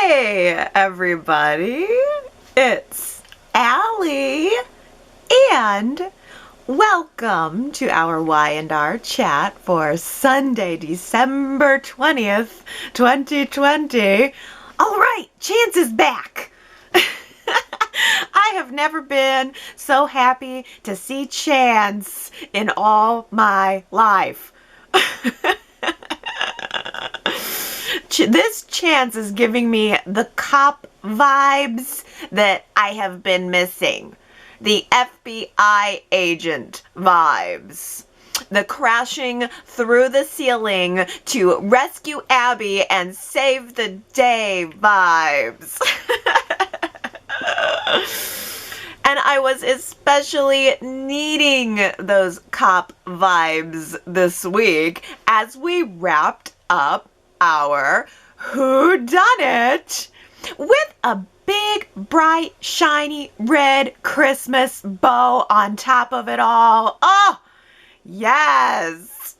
Hey, everybody. It's Allie, and welcome to our Y&R Chat for Sunday, December 20th, 2020. All right, Chance is back. I have never been so happy to see Chance in all my life. This Chance is giving me the cop vibes that I have been missing. The FBI agent vibes. The crashing through the ceiling to rescue Abby and save the day vibes. And I was especially needing those cop vibes this week as we wrapped up our whodunit with a big, bright, shiny, red Christmas bow on top of it all. Oh, yes!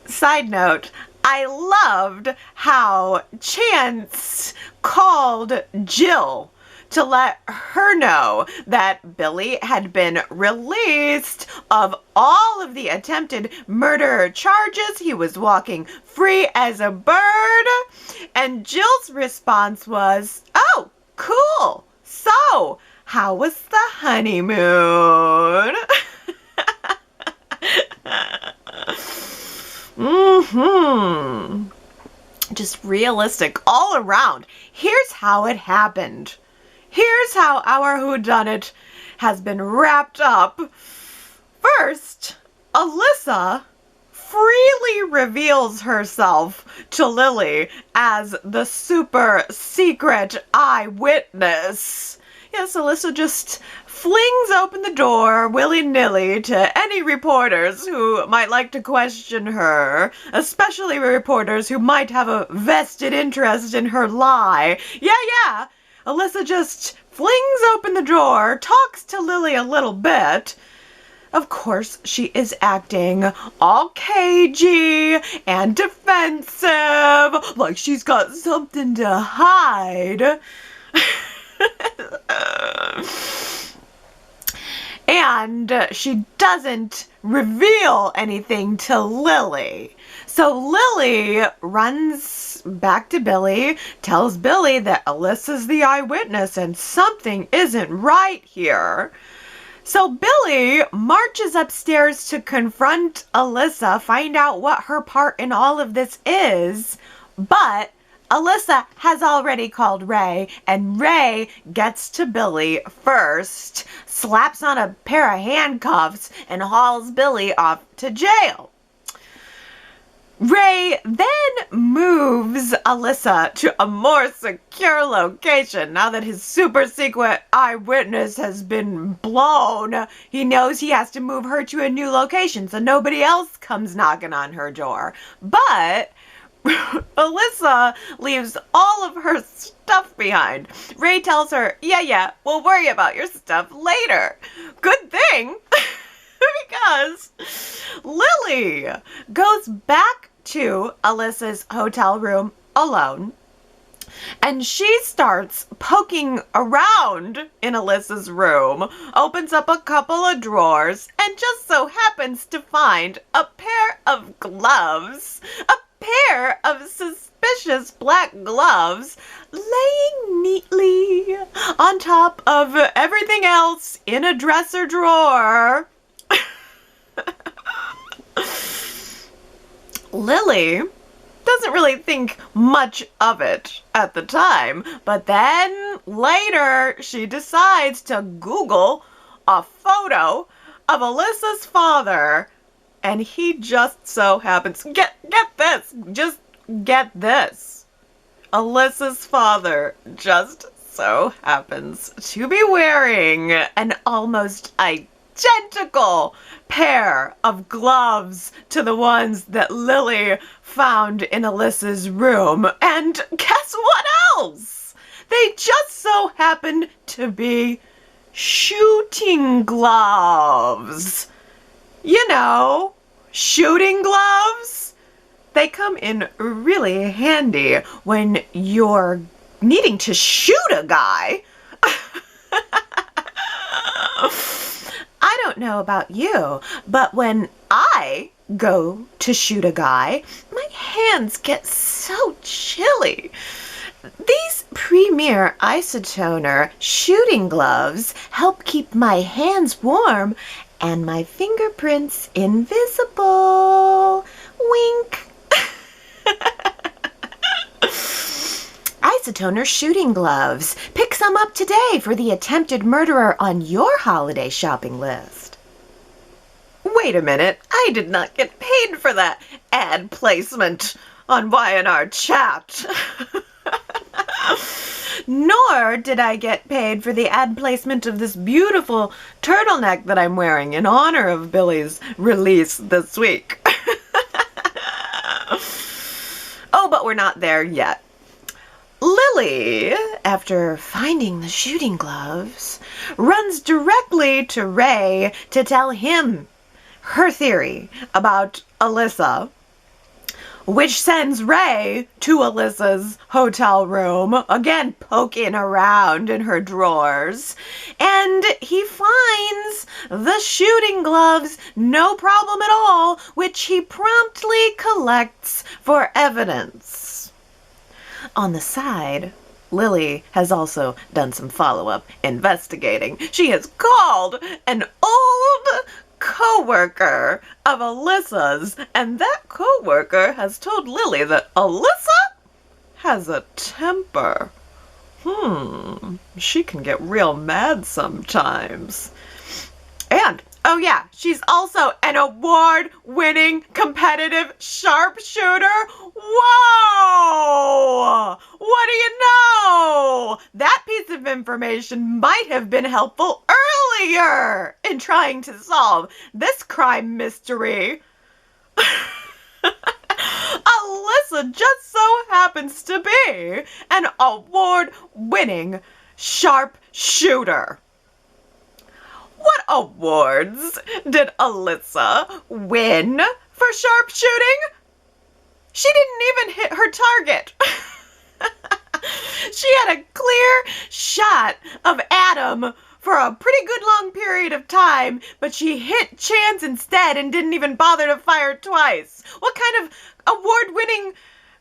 Side note, I loved how Chance called Jill to let her know that Billy had been released of all of the attempted murder charges. He was walking free as a bird. And Jill's response was, "Oh, cool. So, how was the honeymoon?" Just realistic all around. Here's how it happened. Here's how our whodunit has been wrapped up. First, Alyssa freely reveals herself to Lily as the super secret eyewitness. Yes, Alyssa just flings open the door willy-nilly to any reporters who might like to question her, especially reporters who might have a vested interest in her lie. Yeah. Alyssa just flings open the door, talks to Lily a little bit. Of course, she is acting all cagey and defensive, like she's got something to hide. And she doesn't reveal anything to Lily. So Lily runs back to Billy, tells Billy that Alyssa's the eyewitness and something isn't right here. So Billy marches upstairs to confront Alyssa, find out what her part in all of this is, but Alyssa has already called Ray, and Ray gets to Billy first, slaps on a pair of handcuffs, and hauls Billy off to jail. Ray then moves Alyssa to a more secure location. Now that his super secret eyewitness has been blown, he knows he has to move her to a new location so nobody else comes knocking on her door. But Alyssa leaves all of her stuff behind. Ray tells her, yeah, we'll worry about your stuff later. Good thing, because Lily goes back to Alyssa's hotel room alone, and she starts poking around in Alyssa's room, opens up a couple of drawers, and just so happens to find a pair of gloves, a pair of suspicious black gloves laying neatly on top of everything else in a dresser drawer. Lily doesn't really think much of it at the time, but then later she decides to Google a photo of Alyssa's father. And he just so happens, get this, just get this. Alyssa's father just so happens to be wearing an almost identical pair of gloves to the ones that Lily found in Alyssa's room. And guess what else? They just so happen to be shooting gloves. You know, shooting gloves They come in really handy when you're needing to shoot a guy. I don't know about you, but when I go to shoot a guy, my hands get so chilly. These premier isotoner shooting gloves help keep my hands warm and my fingerprints invisible. Wink. Isotoner shooting gloves. Pick some up today for the attempted murderer on your holiday shopping list. Wait a minute, I did not get paid for that ad placement on Y&R Chat. Nor did I get paid for the ad placement of this beautiful turtleneck that I'm wearing in honor of Billy's release this week. Oh, but we're not there yet. Lily, after finding the shooting gloves, runs directly to Ray to tell him her theory about Alyssa, which sends Ray to Alyssa's hotel room, again poking around in her drawers, and he finds the shooting gloves, no problem at all, which he promptly collects for evidence. On the side, Lily has also done some follow-up investigating. She has called an old co-worker of Alyssa's, and that co-worker has told Lily that Alyssa has a temper. She can get real mad sometimes. And, oh yeah, she's also an award-winning competitive sharpshooter. Whoa! What do you know? That piece of information might have been helpful earlier in trying to solve this crime mystery. Alyssa just so happens to be an award-winning sharpshooter. What awards did Alyssa win for sharpshooting? She didn't even hit her target. She had a clear shot of Adam for a pretty good long period of time, but she hit Chance instead and didn't even bother to fire twice. What kind of award-winning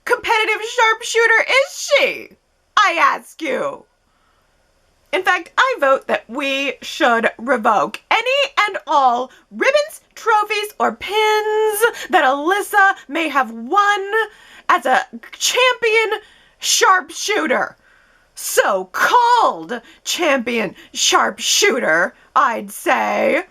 competitive sharpshooter is she? I ask you. In fact, I vote that we should revoke any and all ribbons, trophies, or pins that Alyssa may have won as a champion sharpshooter. So-called champion sharpshooter, I'd say.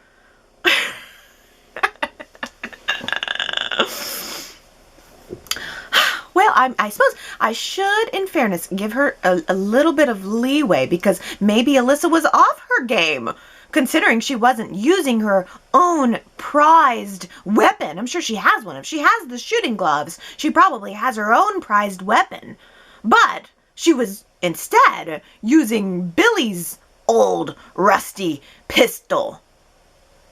Well, I suppose I should, in fairness, give her a little bit of leeway, because maybe Alyssa was off her game, considering she wasn't using her own prized weapon. I'm sure she has one. If she has the shooting gloves, she probably has her own prized weapon. But she was instead using Billy's old rusty pistol,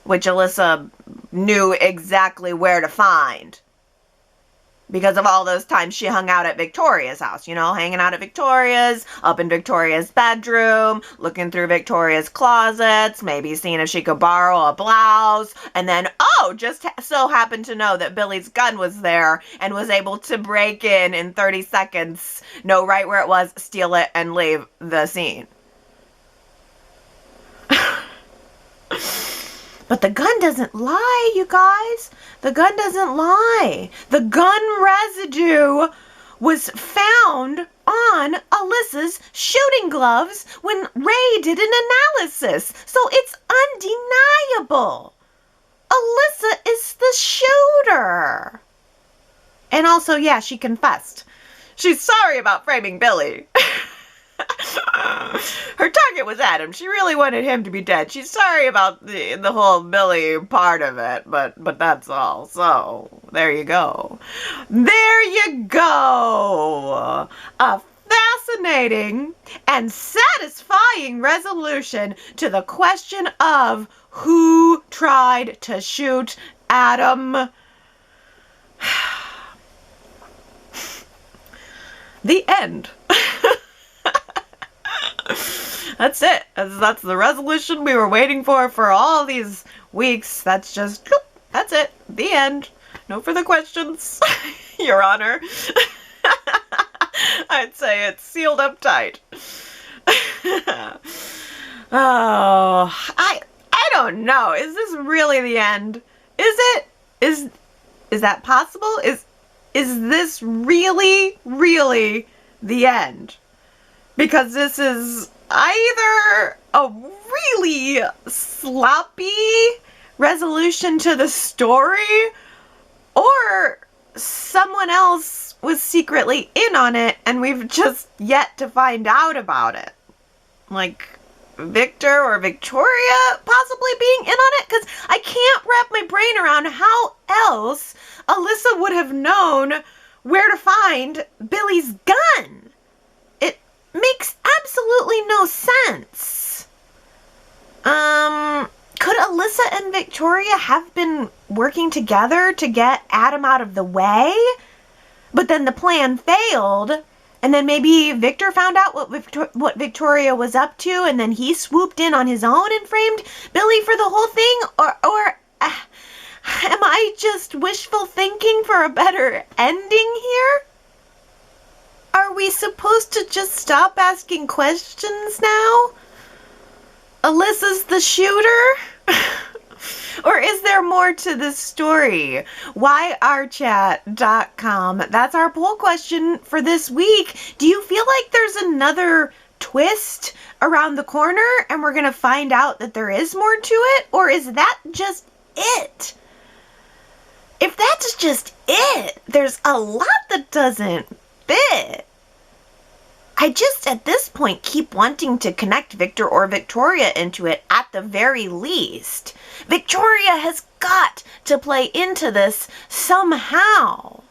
which Alyssa knew exactly where to find, because of all those times she hung out at Victoria's house, you know, hanging out at Victoria's, up in Victoria's bedroom, looking through Victoria's closets, maybe seeing if she could borrow a blouse, and then, just so happened to know that Billy's gun was there and was able to break in 30 seconds, know right where it was, steal it, and leave the scene. But the gun doesn't lie, you guys. The gun doesn't lie. The gun residue was found on Alyssa's shooting gloves when Ray did an analysis. So it's undeniable. Alyssa is the shooter. And also, yeah, she confessed. She's sorry about framing Billy. Her target was Adam. She really wanted him to be dead. She's sorry about the whole Billy part of it, but that's all. So, there you go. There you go. A fascinating and satisfying resolution to the question of who tried to shoot Adam. The end. That's it. That's the resolution we were waiting for all these weeks. That's it. The end. No further questions, Your Honor. I'd say it's sealed up tight. Oh, I don't know. Is this really the end? Is it? Is that possible? Is this really the end? Because this is either a really sloppy resolution to the story, or someone else was secretly in on it and we've just yet to find out about it. Like Victor or Victoria possibly being in on it? Because I can't wrap my brain around how else Alyssa would have known where to find Billy's gun. It makes absolutely no sense. Could Alyssa and Victoria have been working together to get Adam out of the way? But then the plan failed, and then maybe Victor found out what Victoria was up to, and then he swooped in on his own and framed Billy for the whole thing? Or am I just wishful thinking for a better ending here? Are we supposed to just stop asking questions now? Alyssa's the shooter? Or is there more to this story? YRChat.com. That's our poll question for this week. Do you feel like there's another twist around the corner and we're going to find out that there is more to it? Or is that just it? If that's just it, there's a lot that doesn't fit. I just, at this point, keep wanting to connect Victor or Victoria into it at the very least. Victoria has got to play into this somehow.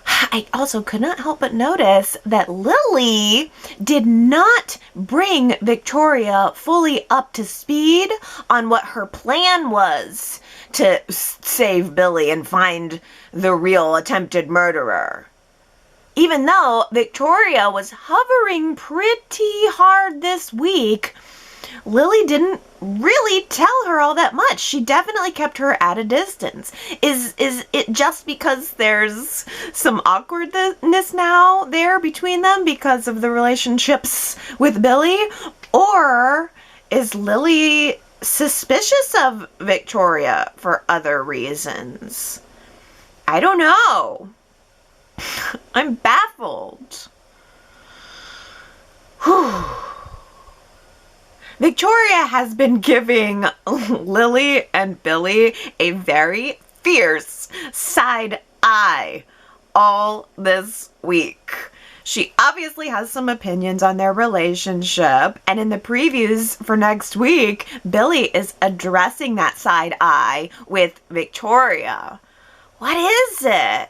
I also could not help but notice that Lily did not bring Victoria fully up to speed on what her plan was to save Billy and find the real attempted murderer. Even though Victoria was hovering pretty hard this week, Lily didn't really tell her all that much. She definitely kept her at a distance. Is it just because there's some awkwardness now there between them because of the relationships with Billy? Or is Lily suspicious of Victoria for other reasons? I don't know. I'm baffled. Whew. Victoria has been giving Lily and Billy a very fierce side eye all this week. She obviously has some opinions on their relationship, and in the previews for next week, Billy is addressing that side eye with Victoria. What is it?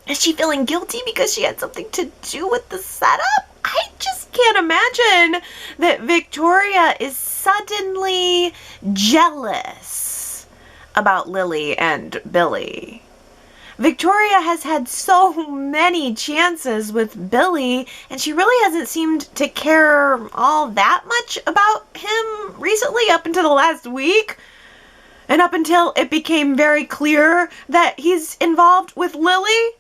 Is she feeling guilty because she had something to do with the setup? I just can't imagine that Victoria is suddenly jealous about Lily and Billy. Victoria has had so many chances with Billy, and she really hasn't seemed to care all that much about him recently, up until the last week. And up until it became very clear that he's involved with Lily.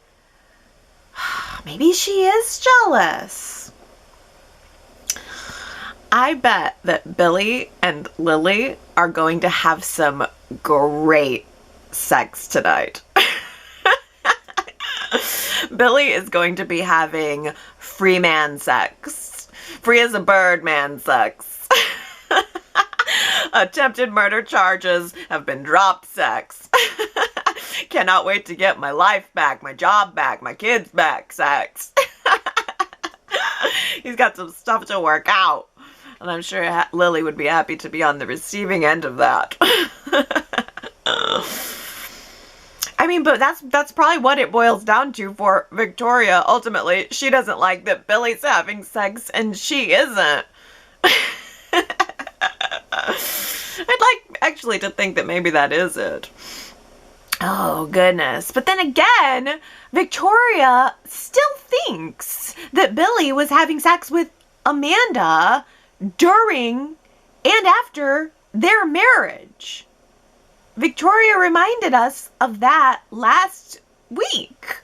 Maybe she is jealous. I bet that Billy and Lily are going to have some great sex tonight. Billy is going to be having free man sex. Free as a bird man sex. Attempted murder charges have been dropped sex. Cannot wait to get my life back, my job back, my kids back sex. He's got some stuff to work out. And I'm sure Lily would be happy to be on the receiving end of that. I mean, but that's probably what it boils down to for Victoria. Ultimately, she doesn't like that Billy's having sex and she isn't. I'd like actually to think that maybe that is it. Oh, goodness. But then again, Victoria still thinks that Billy was having sex with Amanda during and after their marriage. Victoria reminded us of that last week.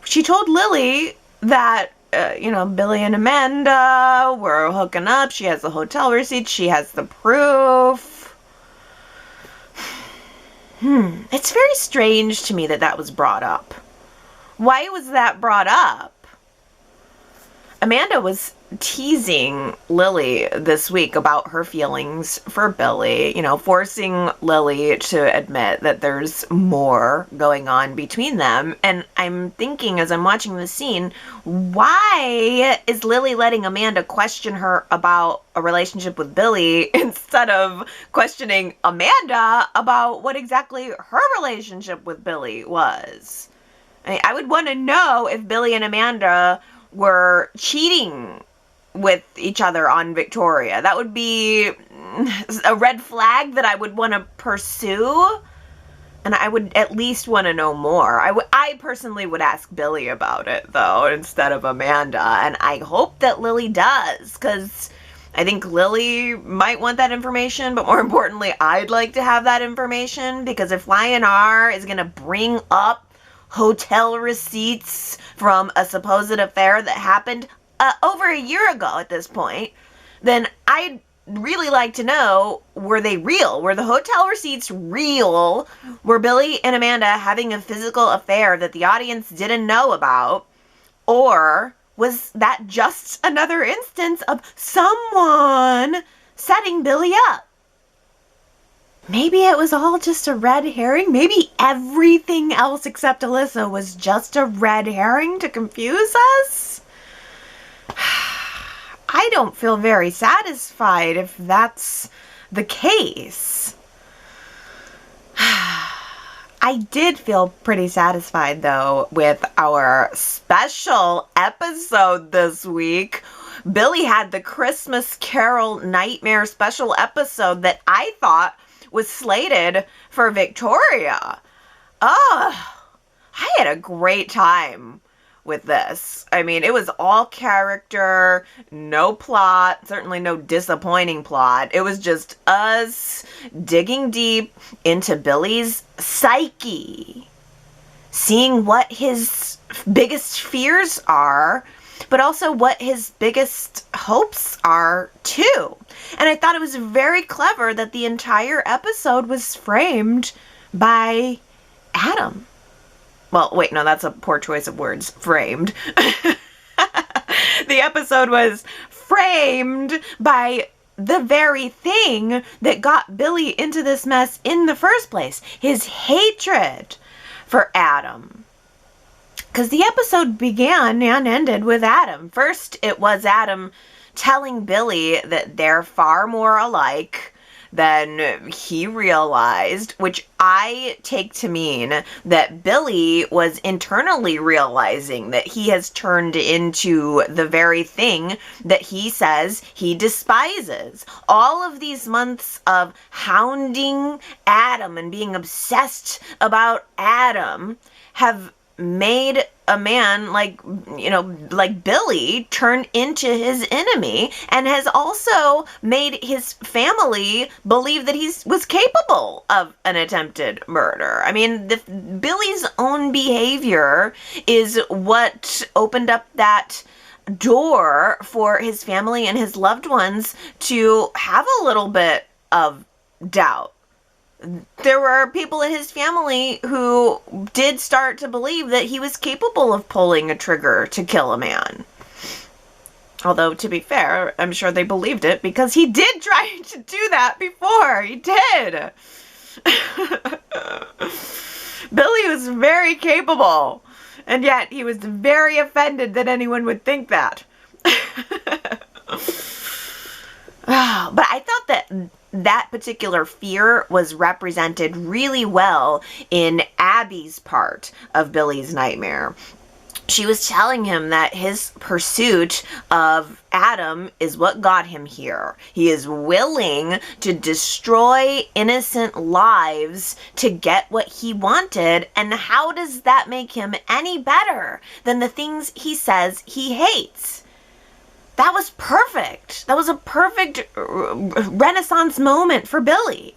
She told Lily that, Billy and Amanda were hooking up. She has the hotel receipt. She has the proof. It's very strange to me that that was brought up. Why was that brought up? Amanda was teasing Lily this week about her feelings for Billy, forcing Lily to admit that there's more going on between them. And I'm thinking as I'm watching the scene, why is Lily letting Amanda question her about a relationship with Billy instead of questioning Amanda about what exactly her relationship with Billy was? I would want to know if Billy and Amanda were cheating with each other on Victoria. That would be a red flag that I would want to pursue, and I would at least want to know more. I personally would ask Billy about it, though, instead of Amanda, and I hope that Lily does, because I think Lily might want that information, but more importantly, I'd like to have that information, because if Y&R is going to bring up hotel receipts from a supposed affair that happened over a year ago at this point, then I'd really like to know, were they real? Were the hotel receipts real? Were Billy and Amanda having a physical affair that the audience didn't know about? Or was that just another instance of someone setting Billy up? Maybe it was all just a red herring. Maybe everything else except Alyssa was just a red herring to confuse us. I don't feel very satisfied if that's the case. I did feel pretty satisfied, though, with our special episode this week. Billy had the Christmas Carol Nightmare special episode that I thought was slated for Victoria. Oh, I had a great time with this. I mean, it was all character, no plot, certainly no disappointing plot. It was just us digging deep into Billy's psyche, seeing what his biggest fears are, but also what his biggest hopes are too. And I thought it was very clever that the entire episode was framed by Adam. Well, wait, no, that's a poor choice of words. Framed. The episode was framed by the very thing that got Billy into this mess in the first place. His hatred for Adam. Because the episode began and ended with Adam. First, it was Adam telling Billy that they're far more alike than he realized, which I take to mean that Billy was internally realizing that he has turned into the very thing that he says he despises. All of these months of hounding Adam and being obsessed about Adam have made a man like Billy turn into his enemy, and has also made his family believe that he was capable of an attempted murder. I mean, Billy's own behavior is what opened up that door for his family and his loved ones to have a little bit of doubt. There were people in his family who did start to believe that he was capable of pulling a trigger to kill a man. Although, to be fair, I'm sure they believed it because he did try to do that before. He did. Billy was very capable, and yet he was very offended that anyone would think that. But I thought that particular fear was represented really well in Abby's part of Billy's nightmare. she was telling him that his pursuit of Adam is what got him here. He is willing to destroy innocent lives to get what he wanted, and how does that make him any better than the things he says he hates? That was perfect. That was a perfect Renaissance moment for Billy.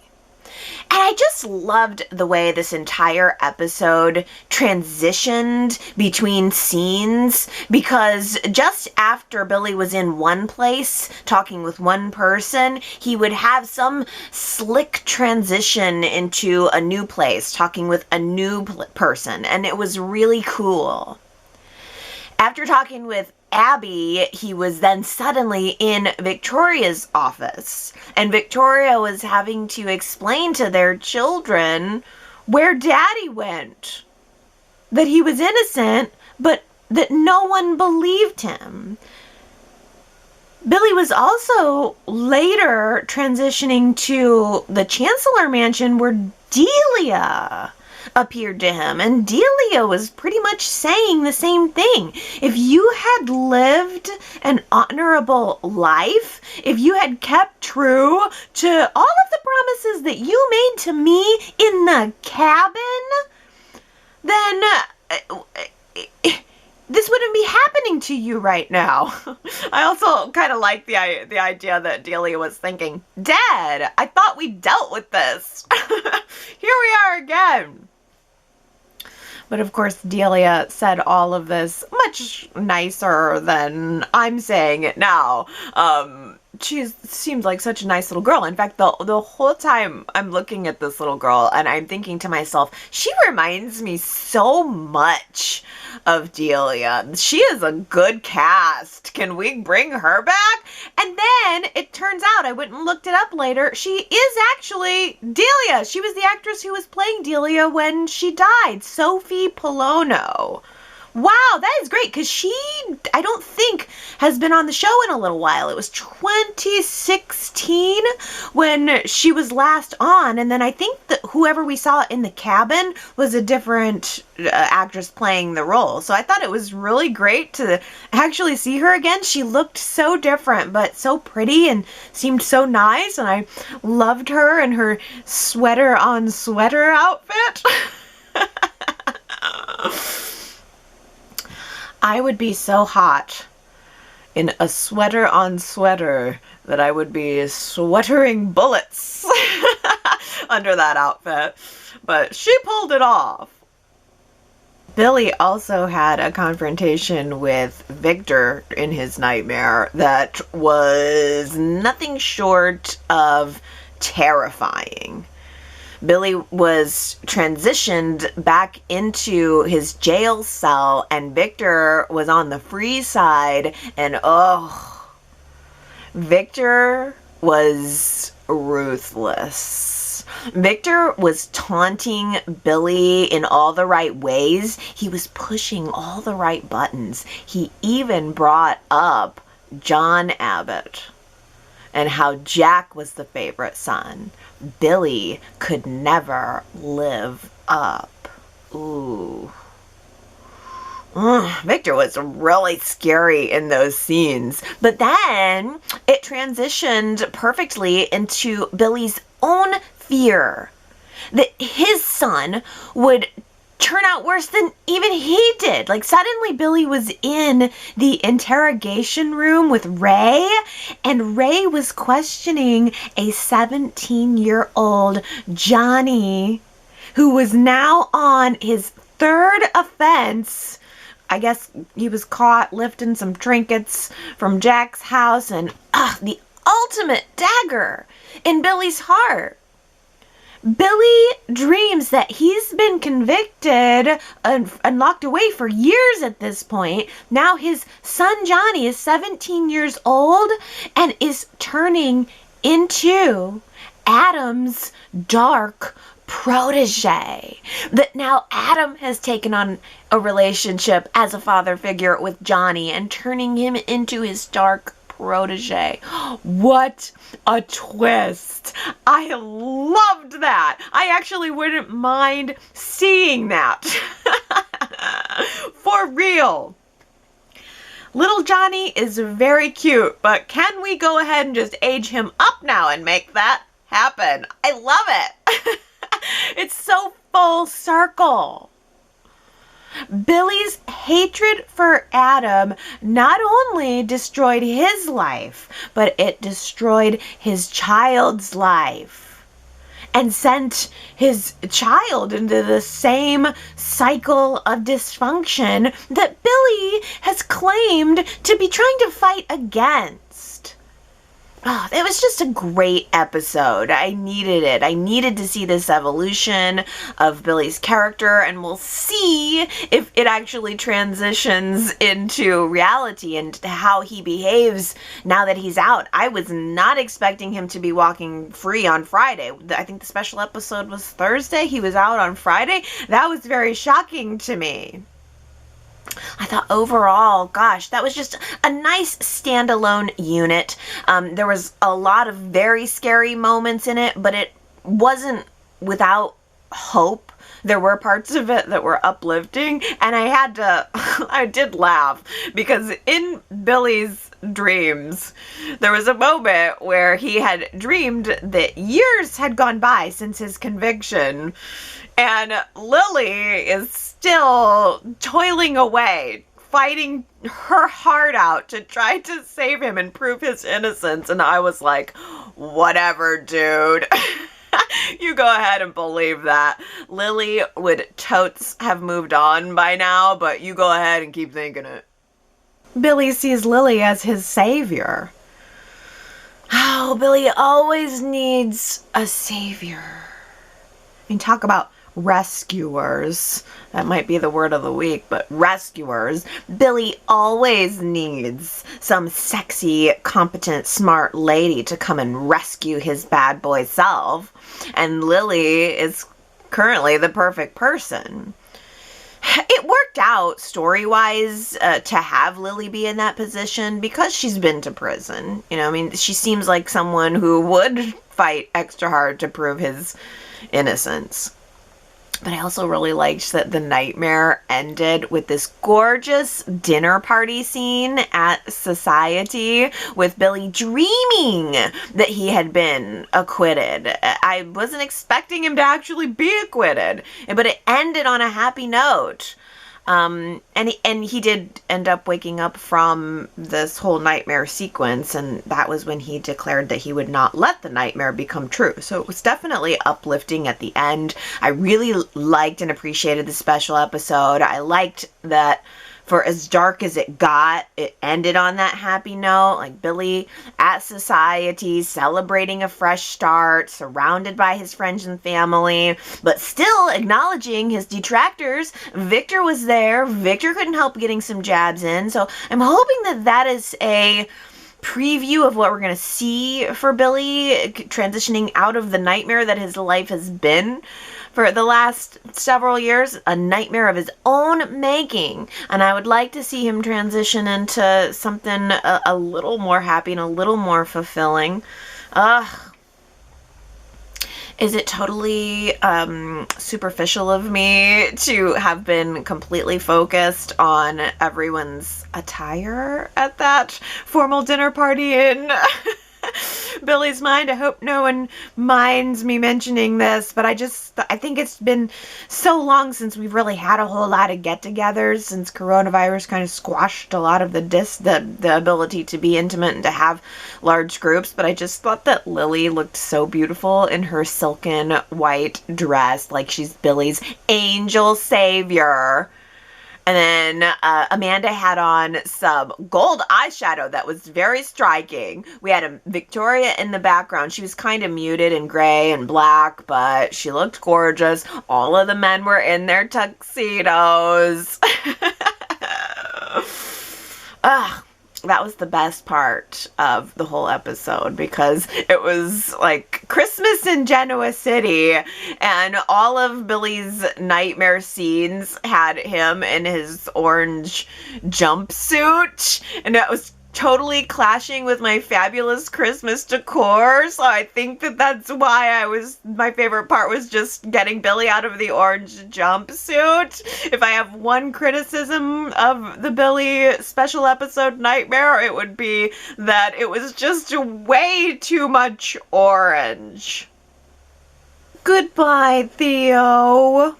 And I just loved the way this entire episode transitioned between scenes, because just after Billy was in one place talking with one person, he would have some slick transition into a new place talking with a new person, and it was really cool. After talking with Abby, he was then suddenly in Victoria's office, and Victoria was having to explain to their children where Daddy went, that he was innocent, but that no one believed him. Billy was also later transitioning to the Chancellor Mansion, where Delia appeared to him, and Delia was pretty much saying the same thing. If you had lived an honorable life, if you had kept true to all of the promises that you made to me in the cabin, then this wouldn't be happening to you right now. I also kind of like the idea that Delia was thinking, Dad, I thought we dealt with this. Here we are again. But of course, Delia said all of this much nicer than I'm saying it now. She seems like such a nice little girl. In fact, the whole time I'm looking at this little girl and I'm thinking to myself, she reminds me so much of Delia. She is a good cast. Can we bring her back? And then it turns out, I went and looked it up later, she is actually Delia. She was the actress who was playing Delia when she died, Sophie Polono. Wow, that is great, because she, I don't think, has been on the show in a little while. It was 2016 when she was last on, and then I think that whoever we saw in the cabin was a different actress playing the role. So I thought it was really great to actually see her again. She looked so different, but so pretty and seemed so nice, and I loved her and her sweater-on-sweater outfit. I would be so hot in a sweater-on-sweater that I would be sweatering bullets under that outfit. But she pulled it off. Billy also had a confrontation with Victor in his nightmare that was nothing short of terrifying. Billy was transitioned back into his jail cell, and Victor was on the free side, and Victor was ruthless. Victor was taunting Billy in all the right ways. He was pushing all the right buttons. He even brought up John Abbott and how Jack was the favorite son. Billy could never live up. Ooh. Victor was really scary in those scenes. But then it transitioned perfectly into Billy's own fear that his son would turn out worse than even he did. Like, suddenly Billy was in the interrogation room with Ray, and Ray was questioning a 17-year-old Johnny who was now on his third offense. I guess he was caught lifting some trinkets from Jack's house, and the ultimate dagger in Billy's heart. Billy dreams that he's been convicted and locked away for years at this point. Now his son Johnny is 17 years old and is turning into Adam's dark protege. That now Adam has taken on a relationship as a father figure with Johnny and turning him into his dark protege. What a twist. I loved that. I actually wouldn't mind seeing that. For real. Little Johnny is very cute, but can we go ahead and just age him up now and make that happen? I love it. It's so full circle. Billy's hatred for Adam not only destroyed his life, but it destroyed his child's life and sent his child into the same cycle of dysfunction that Billy has claimed to be trying to fight against. Oh, it was just a great episode. I needed it. I needed to see this evolution of Billy's character, and we'll see if it actually transitions into reality and how he behaves now that he's out. I was not expecting him to be walking free on Friday. I think the special episode was Thursday. He was out on Friday. That was very shocking to me. I thought overall, gosh, that was just a nice standalone unit. There was a lot of very scary moments in it, but it wasn't without hope. There were parts of it that were uplifting, and I did laugh, because in Billy's dreams, there was a moment where he had dreamed that years had gone by since his conviction, and Lily is still toiling away, fighting her heart out to try to save him and prove his innocence. And I was like, whatever, dude. You go ahead and believe that. Lily would totes have moved on by now, but you go ahead and keep thinking it. Billy sees Lily as his savior. Oh, Billy always needs a savior. I mean, talk about rescuers. That might be the word of the week, but rescuers. Billy always needs some sexy, competent, smart lady to come and rescue his bad boy self. And Lily is currently the perfect person. It worked out story-wise to have Lily be in that position because she's been to prison. You know, I mean, she seems like someone who would fight extra hard to prove his innocence. But I also really liked that the nightmare ended with this gorgeous dinner party scene at Society with Billy dreaming that he had been acquitted. I wasn't expecting him to actually be acquitted, but it ended on a happy note. And he did end up waking up from this whole nightmare sequence, and that was when he declared that he would not let the nightmare become true. So it was definitely uplifting at the end. I really liked and appreciated the special episode. I liked that for as dark as it got, it ended on that happy note, like Billy at Society, celebrating a fresh start, surrounded by his friends and family, but still acknowledging his detractors. Victor was there. Victor couldn't help getting some jabs in, so I'm hoping that that is a preview of what we're going to see for Billy transitioning out of the nightmare that his life has been for the last several years, a nightmare of his own making. And I would like to see him transition into something a little more happy and a little more fulfilling. Is it totally superficial of me to have been completely focused on everyone's attire at that formal dinner party in Billy's mind? I hope no one minds me mentioning this, but I think it's been so long since we've really had a whole lot of get-togethers, since coronavirus kind of squashed a lot of the ability to be intimate and to have large groups. But I just thought that Lily looked so beautiful in her silken white dress, like she's Billy's angel savior. And then Amanda had on some gold eyeshadow that was very striking. We had Victoria in the background. She was kind of muted in gray and black, but she looked gorgeous. All of the men were in their tuxedos. That was the best part of the whole episode, because it was like Christmas in Genoa City, and all of Billy's nightmare scenes had him in his orange jumpsuit, and it was totally clashing with my fabulous Christmas decor. So I think that that's why my favorite part was just getting Billy out of the orange jumpsuit. If I have one criticism of the Billy special episode Nightmare, it would be that it was just way too much orange. Goodbye, Theo.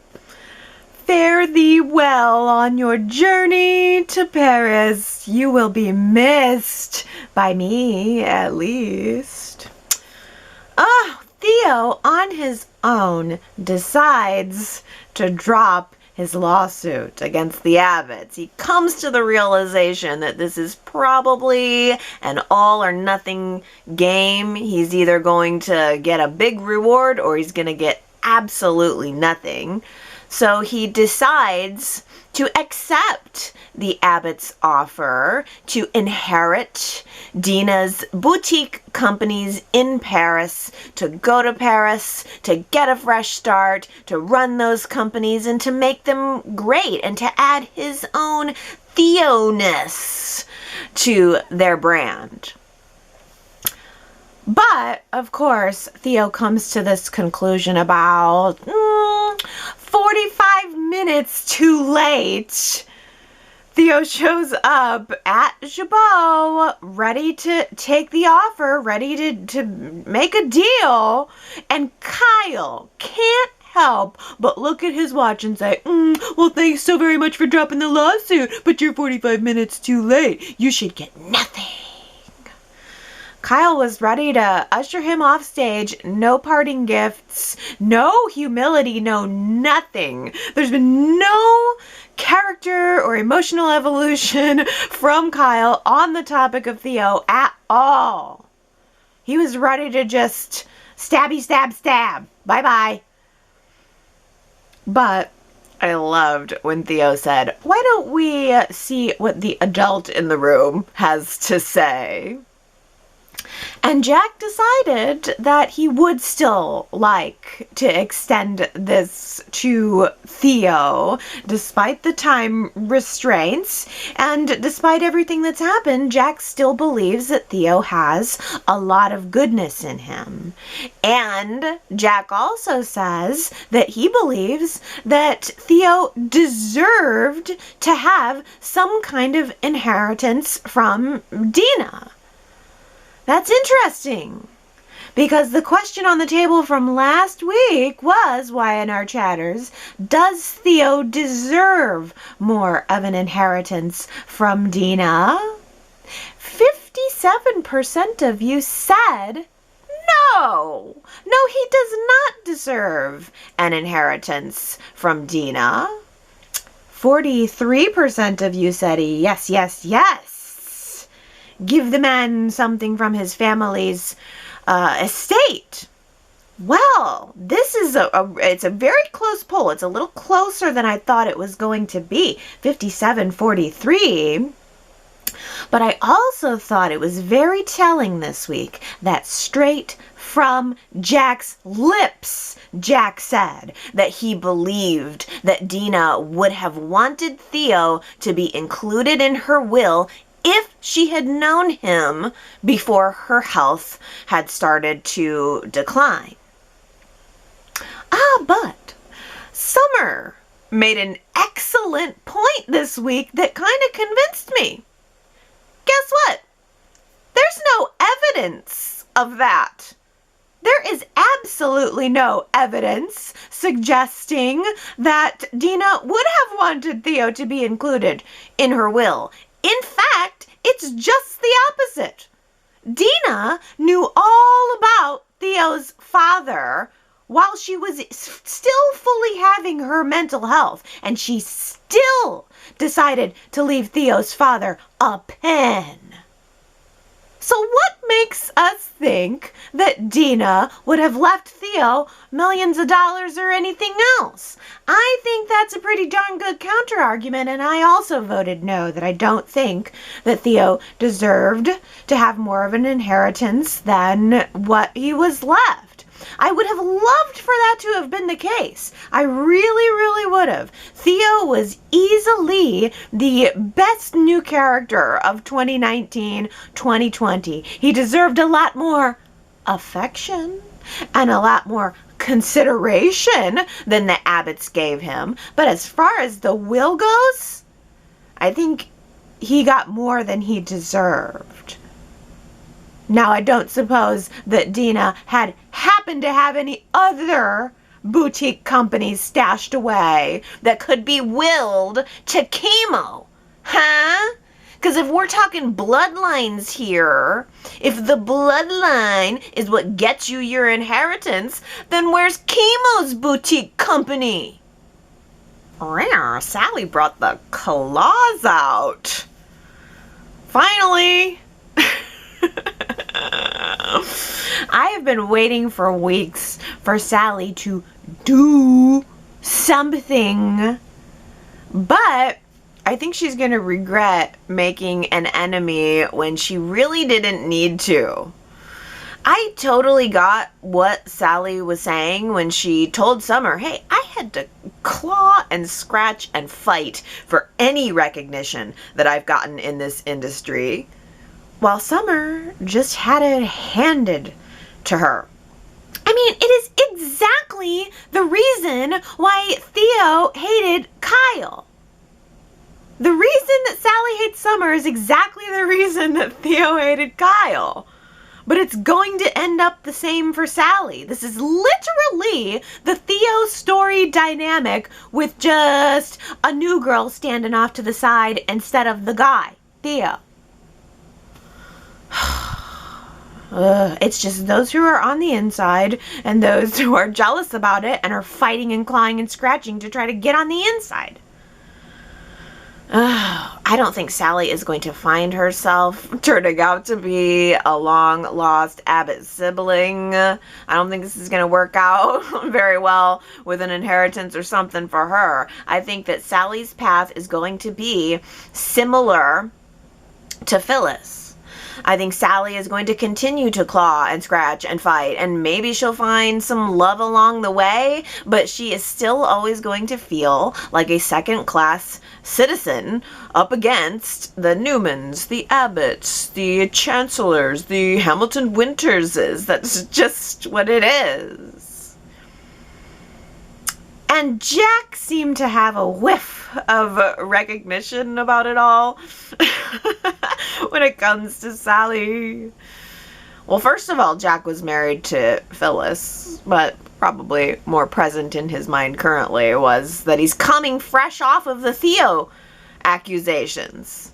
Fare thee well on your journey to Paris. You will be missed by me, at least. Theo, on his own, decides to drop his lawsuit against the Abbots. He comes to the realization that this is probably an all or nothing game. He's either going to get a big reward or he's going to get absolutely nothing. So he decides to accept the Abbott's offer to inherit Dina's boutique companies in Paris, to go to Paris, to get a fresh start, to run those companies and to make them great and to add his own Theo-ness to their brand. But, of course, Theo comes to this conclusion about 45 minutes too late. Theo shows up at Jabot, ready to take the offer, ready to make a deal, and Kyle can't help but look at his watch and say, well, thanks so very much for dropping the lawsuit, but you're 45 minutes too late. You should get nothing. Kyle was ready to usher him off stage. No parting gifts, no humility, no nothing. There's been no character or emotional evolution from Kyle on the topic of Theo at all. He was ready to just stabby stab stab. Bye-bye. But I loved when Theo said, why don't we see what the adult in the room has to say? And Jack decided that he would still like to extend this to Theo, despite the time restraints, and despite everything that's happened, Jack still believes that Theo has a lot of goodness in him. And Jack also says that he believes that Theo deserved to have some kind of inheritance from Dina. That's interesting, because the question on the table from last week was, Y&R Chatters, does Theo deserve more of an inheritance from Dina? 57% of you said no. No, he does not deserve an inheritance from Dina. 43% of you said yes, yes, yes. Give the man something from his family's estate. Well, this is it's a very close poll. It's a little closer than I thought it was going to be. 57-43. But I also thought it was very telling this week that straight from Jack's lips, Jack said that he believed that Dina would have wanted Theo to be included in her will if she had known him before her health had started to decline. But Summer made an excellent point this week that kind of convinced me. Guess what? There's no evidence of that. There is absolutely no evidence suggesting that Dina would have wanted Theo to be included in her will. In fact, it's just the opposite. Dina knew all about Theo's father while she was still fully having her mental health, and she still decided to leave Theo's father a pen. So what makes us think that Dina would have left Theo millions of dollars or anything else? I think that's a pretty darn good counter-argument, and I also voted no, that I don't think that Theo deserved to have more of an inheritance than what he was left. I would have loved for that to have been the case. I really, really would have. Theo was easily the best new character of 2019-2020. He deserved a lot more affection and a lot more consideration than the Abbotts gave him. But as far as the will goes, I think he got more than he deserved. Now, I don't suppose that Dina had happened to have any other boutique companies stashed away that could be willed to chemo, huh? Because if we're talking bloodlines here, if the bloodline is what gets you your inheritance, then where's Chemo's boutique company? Sally brought the claws out. Finally! I have been waiting for weeks for Sally to do something, but I think she's going to regret making an enemy when she really didn't need to. I totally got what Sally was saying when she told Summer, hey, I had to claw and scratch and fight for any recognition that I've gotten in this industry, while Summer just had it handed to her. I mean, it is exactly the reason why Theo hated Kyle. The reason that Sally hates Summer is exactly the reason that Theo hated Kyle. But it's going to end up the same for Sally. This is literally the Theo story dynamic with just a new girl standing off to the side instead of the guy, Theo. It's just those who are on the inside and those who are jealous about it and are fighting and clawing and scratching to try to get on the inside. I don't think Sally is going to find herself turning out to be a long-lost Abbott sibling. I don't think this is going to work out very well with an inheritance or something for her. I think that Sally's path is going to be similar to Phyllis. I think Sally is going to continue to claw and scratch and fight, and maybe she'll find some love along the way, but she is still always going to feel like a second-class citizen up against the Newmans, the Abbotts, the Chancellors, the Hamilton Winterses. That's just what it is. And Jack seemed to have a whiff of recognition about it all when it comes to Sally. Well, first of all, Jack was married to Phyllis, but probably more present in his mind currently was that he's coming fresh off of the Theo accusations.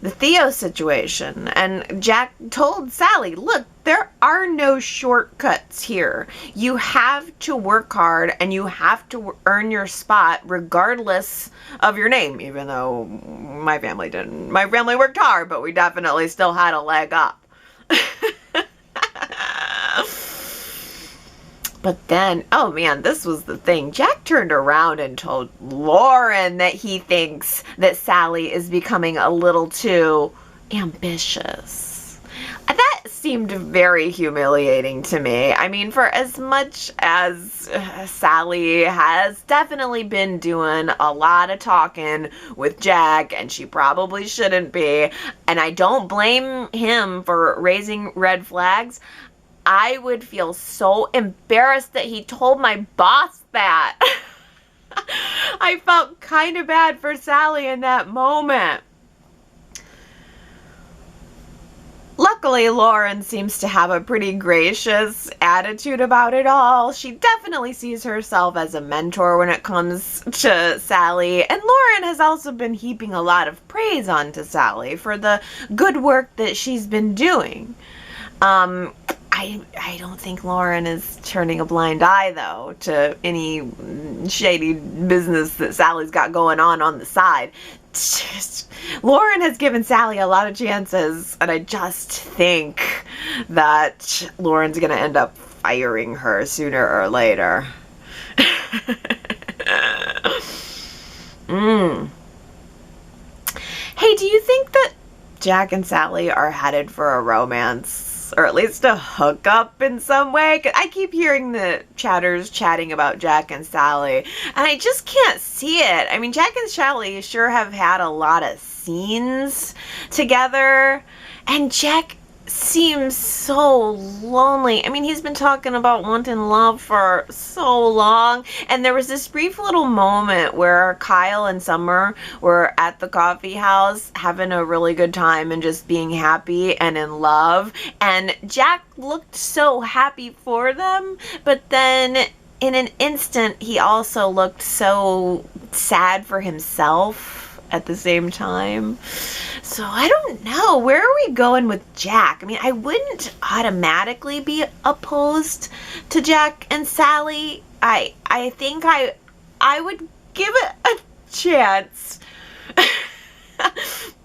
The Theo situation. And Jack told Sally, look, there are no shortcuts here. You have to work hard and you have to earn your spot regardless of your name, even though my family didn't. My family worked hard, but we definitely still had a leg up. But then, oh man, this was the thing. Jack turned around and told Lauren that he thinks that Sally is becoming a little too ambitious. That seemed very humiliating to me. I mean, for as much as Sally has definitely been doing a lot of talking with Jack, and she probably shouldn't be, and I don't blame him for raising red flags, I would feel so embarrassed that he told my boss that. I felt kind of bad for Sally in that moment. Luckily, Lauren seems to have a pretty gracious attitude about it all. She definitely sees herself as a mentor when it comes to Sally. And Lauren has also been heaping a lot of praise onto Sally for the good work that she's been doing. I don't think Lauren is turning a blind eye, though, to any shady business that Sally's got going on the side. Lauren has given Sally a lot of chances, and I just think that Lauren's going to end up firing her sooner or later. Hey, do you think that Jack and Sally are headed for a romance? romance, or at least a hookup in some way. I keep hearing the chatters chatting about Jack and Sally, and I just can't see it. I mean, Jack and Sally sure have had a lot of scenes together, and Jack seems so lonely. I mean, he's been talking about wanting love for so long, and there was this brief little moment where Kyle and Summer were at the coffee house having a really good time and just being happy and in love, and Jack looked so happy for them, but then in an instant he also looked so sad for himself at the same time. So I don't know. Where are we going with Jack? I mean, I wouldn't automatically be opposed to Jack and Sally. I think I would give it a chance.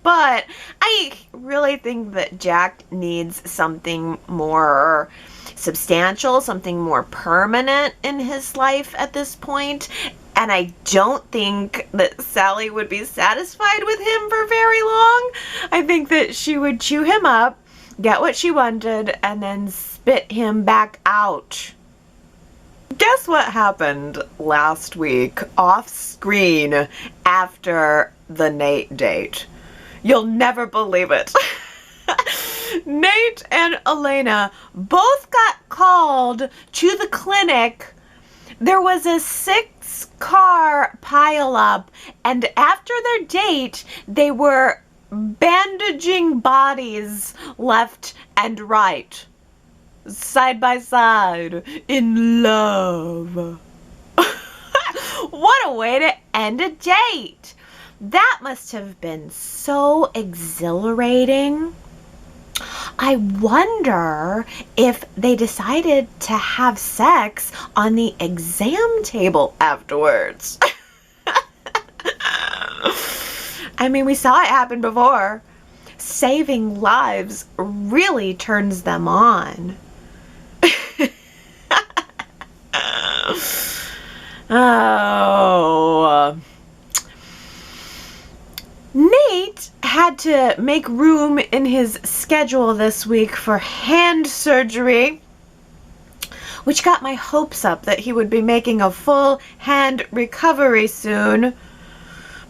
But I really think that Jack needs something more substantial, something more permanent in his life at this point. And I don't think that Sally would be satisfied with him for very long. I think that she would chew him up, get what she wanted, and then spit him back out. Guess what happened last week off screen after the Nate date? You'll never believe it. Nate and Elena both got called to the clinic. There was a 6-car pileup, and after their date, they were bandaging bodies left and right, side by side, in love. What a way to end a date! That must have been so exhilarating. I wonder if they decided to have sex on the exam table afterwards. I mean, we saw it happen before. Saving lives really turns them on. Oh. Nate had to make room in his schedule this week for hand surgery, which got my hopes up that he would be making a full hand recovery soon.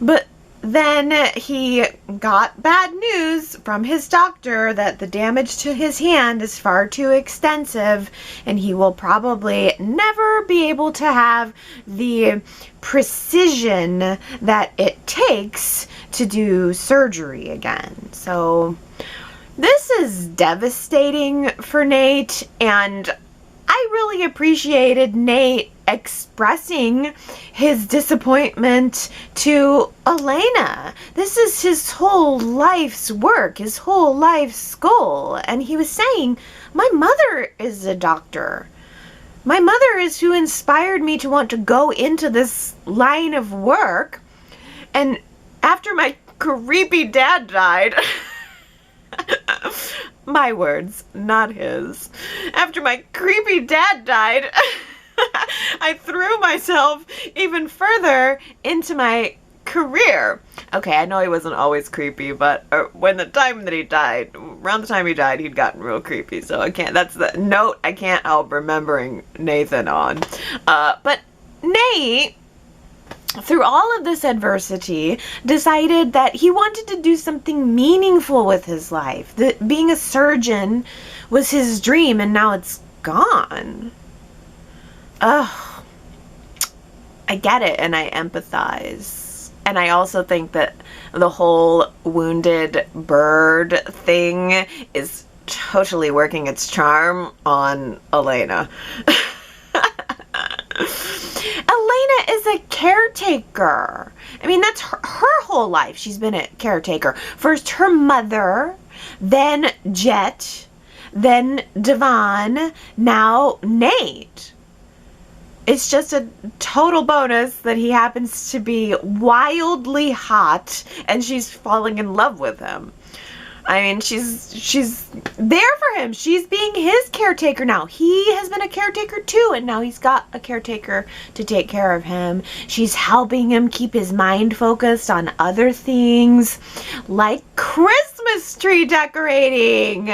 But then he got bad news from his doctor that the damage to his hand is far too extensive, and he will probably never be able to have the precision that it takes to do surgery again. So this is devastating for Nate, and I really appreciated Nate expressing his disappointment to Elena. This is his whole life's work, his whole life's goal. And he was saying, my mother is a doctor. My mother is who inspired me to want to go into this line of work. And after my creepy dad died, my words, not his. After my creepy dad died, I threw myself even further into my career. Okay, I know he wasn't always creepy, but around the time he died, he'd gotten real creepy. So I can't, that's the note I can't help remembering Nathan on. But Nate, through all of this adversity, decided that he wanted to do something meaningful with his life. That being a surgeon was his dream, and now it's gone. Ugh. I get it, and I empathize. And I also think that the whole wounded bird thing is totally working its charm on Elena. Elena is a caretaker. I mean, that's her whole life. She's been a caretaker. First her mother, then Jet, then Devon, now Nate. It's just a total bonus that he happens to be wildly hot and she's falling in love with him. I mean, she's there for him. She's being his caretaker now. He has been a caretaker too, and now he's got a caretaker to take care of him. She's helping him keep his mind focused on other things, like Christmas tree decorating.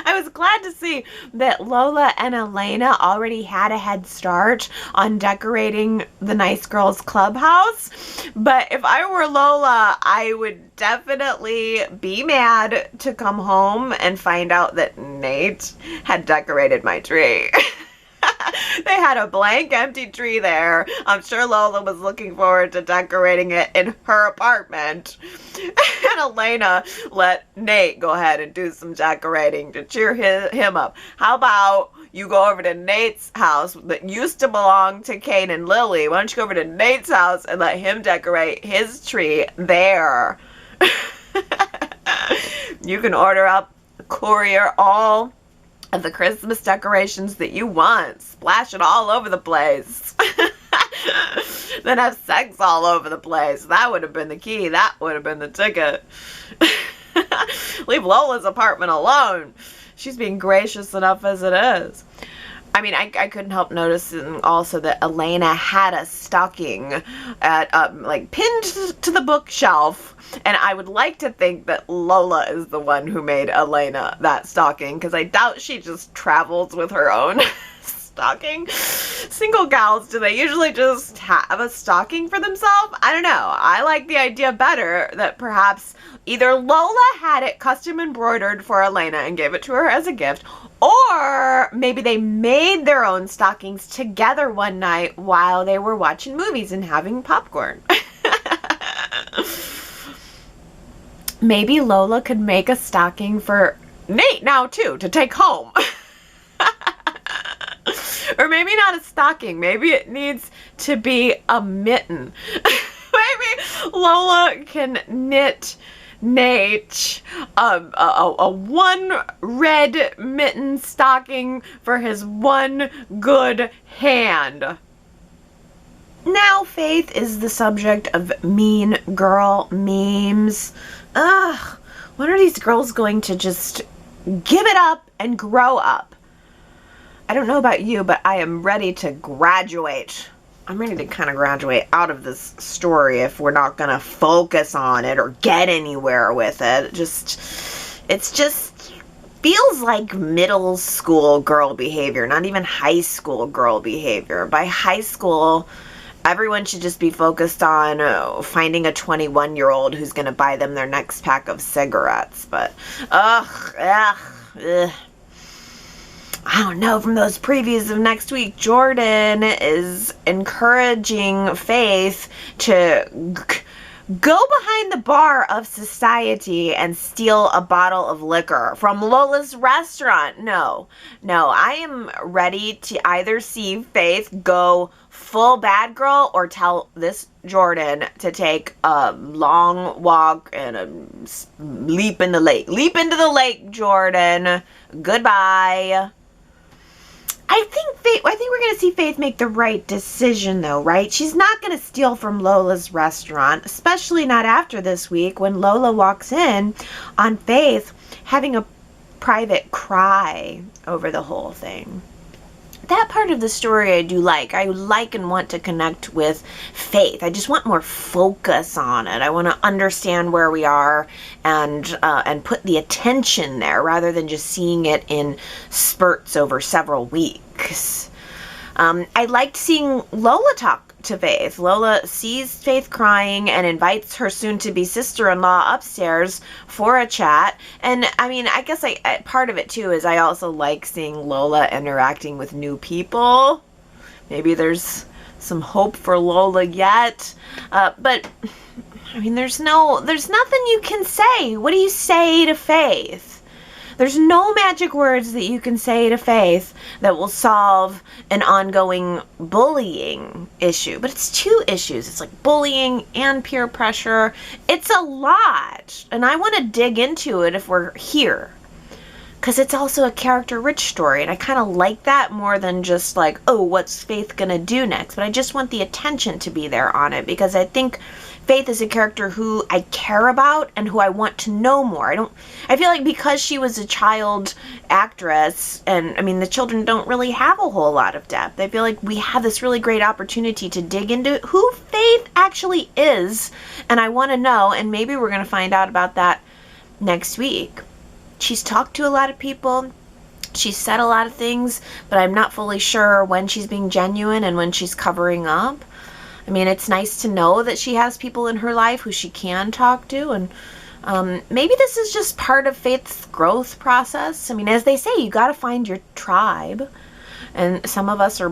I was glad to see that Lola and Elena already had a head start on decorating the Nice Girls Clubhouse. But if I were Lola, I would definitely be mad to come home and find out that Nate had decorated my tree. They had a blank, empty tree there. I'm sure Lola was looking forward to decorating it in her apartment. And Elena let Nate go ahead and do some decorating to cheer him up. How about you go over to Nate's house that used to belong to Kate and Lily? Why don't you go over to Nate's house and let him decorate his tree there? You can order up the courier all of the Christmas decorations that you want. Splash it all over the place. Then have sex all over the place. That would have been the key. That would have been the ticket. Leave Lola's apartment alone. She's being gracious enough as it is. I mean, I couldn't help noticing also that Elena had a stocking at like pinned to the bookshelf, and I would like to think that Lola is the one who made Elena that stocking, because I doubt she just travels with her own stocking. Single gals, do they usually just have a stocking for themselves? I don't know. I like the idea better that perhaps either Lola had it custom embroidered for Elena and gave it to her as a gift, or maybe they made their own stockings together one night while they were watching movies and having popcorn. Maybe Lola could make a stocking for Nate now too, to take home. Or maybe not a stocking. Maybe it needs to be a mitten. Maybe Lola can knit Nate a one red mitten stocking for his one good hand. Now Faith is the subject of mean girl memes. Ugh, when are these girls going to just give it up and grow up? I don't know about you, but I am ready to graduate. I'm ready to kind of graduate out of this story if we're not going to focus on it or get anywhere with it. It's just feels like middle school girl behavior, not even high school girl behavior. By high school, everyone should just be focused on finding a 21-year-old who's going to buy them their next pack of cigarettes. But, ugh. I don't know, from those previews of next week, Jordan is encouraging Faith to go behind the bar of society and steal a bottle of liquor from Lola's restaurant. No, I am ready to either see Faith go full bad girl or tell this Jordan to take a long walk and a leap in the lake. Leap into the lake, Jordan. Goodbye. I think we're going to see Faith make the right decision, though, right? She's not going to steal from Lola's restaurant, especially not after this week when Lola walks in on Faith having a private cry over the whole thing. That part of the story I do like. I like and want to connect with Faith. I just want more focus on it. I want to understand where we are and put the attention there rather than just seeing it in spurts over several weeks. I liked seeing Lola talk to Faith. Lola sees Faith crying and invites her soon-to-be sister-in-law upstairs for a chat. And I mean, I guess part of it too is I also like seeing Lola interacting with new people. Maybe there's some hope for Lola yet. But I mean, there's nothing you can say. What do you say to Faith? There's no magic words that you can say to Faith that will solve an ongoing bullying issue. But it's two issues. It's like bullying and peer pressure. It's a lot. And I want to dig into it if we're here. Because it's also a character-rich story. And I kind of like that more than just like, oh, what's Faith going to do next? But I just want the attention to be there on it. Because I think Faith is a character who I care about and who I want to know more. I feel like because she was a child actress, and I mean the children don't really have a whole lot of depth. I feel like we have this really great opportunity to dig into who Faith actually is, and I want to know, and maybe we're going to find out about that next week. she's talked to a lot of people. She's said a lot of things, but I'm not fully sure when she's being genuine and when she's covering up. I mean, it's nice to know that she has people in her life who she can talk to, and maybe this is just part of Faith's growth process. I mean, as they say, you got to find your tribe, and some of us are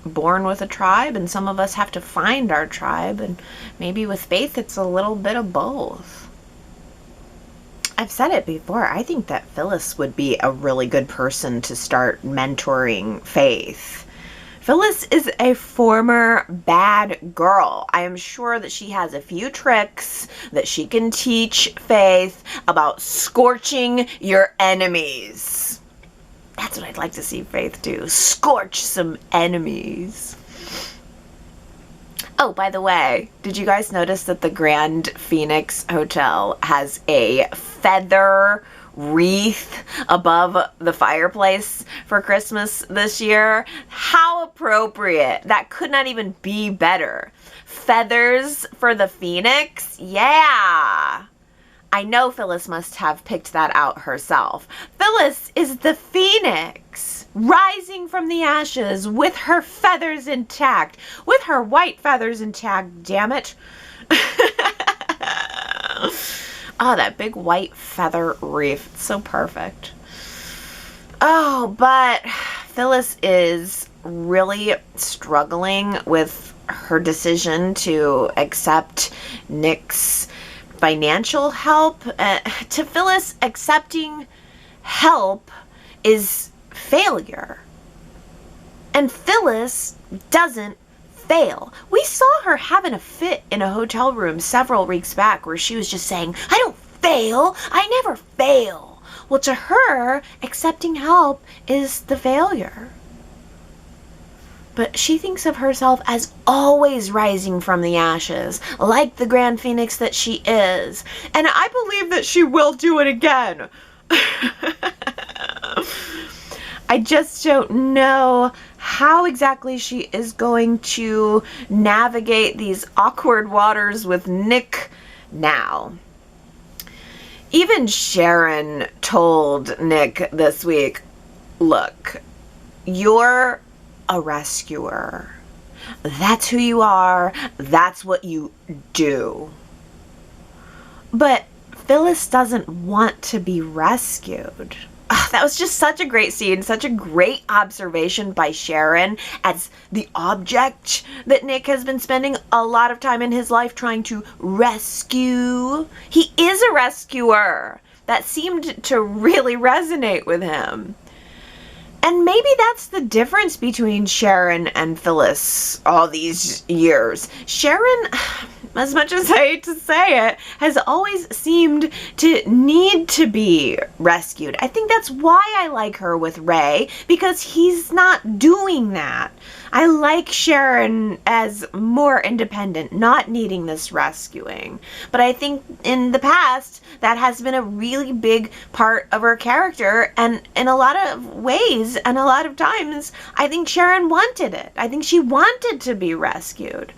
born with a tribe, and some of us have to find our tribe, and maybe with Faith, it's a little bit of both. I've said it before, I think that Phyllis would be a really good person to start mentoring Faith. Phyllis is a former bad girl. I am sure that she has a few tricks that she can teach Faith about scorching your enemies. That's what I'd like to see Faith do. Scorch some enemies. Oh, by the way, did you guys notice that the Grand Phoenix Hotel has a feather wreath above the fireplace for Christmas this year? How appropriate. That could not even be better. Feathers for the Phoenix? Yeah. I know Phyllis must have picked that out herself. Phyllis is the Phoenix, rising from the ashes with her feathers intact. With her white feathers intact, damn it. Oh, that big white feather wreath. It's so perfect. Oh, but Phyllis is really struggling with her decision to accept Nick's financial help. To Phyllis, accepting help is failure. And Phyllis doesn't fail. We saw her having a fit in a hotel room several weeks back where she was just saying, I don't fail. I never fail. Well, to her, accepting help is the failure. But she thinks of herself as always rising from the ashes, like the Grand Phoenix that she is. And I believe that she will do it again. I just don't know how exactly she is going to navigate these awkward waters with Nick now. Even Sharon told Nick this week, look, you're a rescuer. That's who you are. That's what you do. But Phyllis doesn't want to be rescued. That was just such a great scene, such a great observation by Sharon as the object that Nick has been spending a lot of time in his life trying to rescue. He is a rescuer. That seemed to really resonate with him. And maybe that's the difference between Sharon and Phyllis all these years. Sharon, as much as I hate to say it, has always seemed to need to be rescued. I think that's why I like her with Ray, because he's not doing that. I like Sharon as more independent, not needing this rescuing. But I think in the past, that has been a really big part of her character, and in a lot of ways, and a lot of times, I think Sharon wanted it. I think she wanted to be rescued.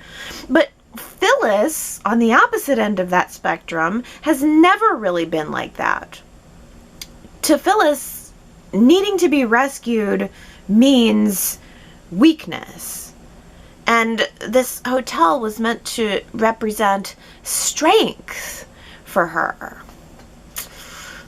But Phyllis, on the opposite end of that spectrum, has never really been like that. To Phyllis, needing to be rescued means weakness. And this hotel was meant to represent strength for her.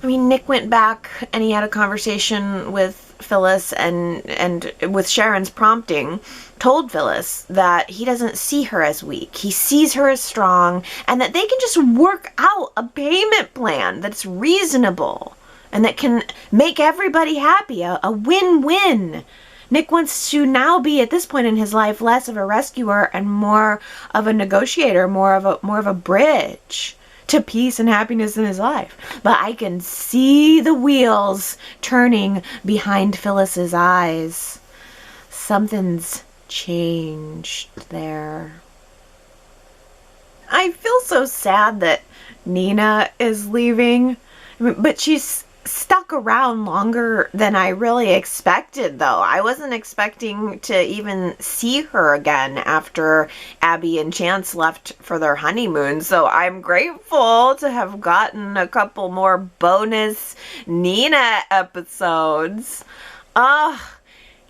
I mean, Nick went back and he had a conversation with Phyllis and with Sharon's prompting, told Phyllis that he doesn't see her as weak. He sees her as strong, and that they can just work out a payment plan that's reasonable and that can make everybody happy, a win-win. Nick wants to now be, at this point in his life, less of a rescuer and more of a negotiator, more of a bridge to peace and happiness in his life. But I can see the wheels turning behind Phyllis's eyes. Something's changed there. I feel so sad that Nina is leaving, but she's stuck around longer than I really expected, though. I wasn't expecting to even see her again after Abby and Chance left for their honeymoon, so I'm grateful to have gotten a couple more bonus Nina episodes.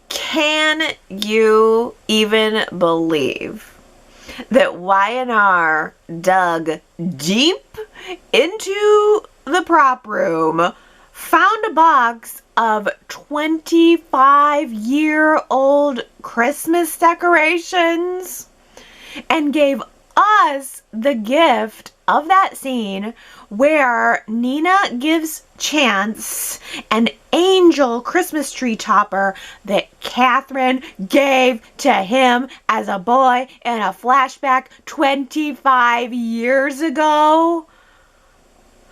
Can you even believe that Y&R dug deep into the prop room, found a box of 25-year-old Christmas decorations, and gave us the gift of that scene where Nina gives Chance an angel Christmas tree topper that Catherine gave to him as a boy in a flashback 25 years ago.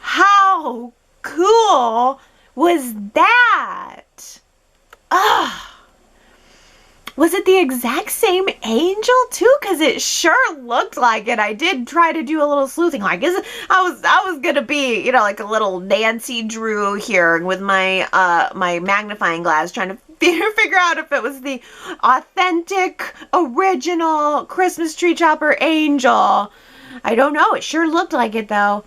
How cool was that? Was it the exact same angel too? Because it sure looked like it. I did try to do a little sleuthing. Like, I was gonna be, like a little Nancy Drew here with my my magnifying glass, trying to figure out if it was the authentic, original Christmas tree chopper angel. I don't know. It sure looked like it though.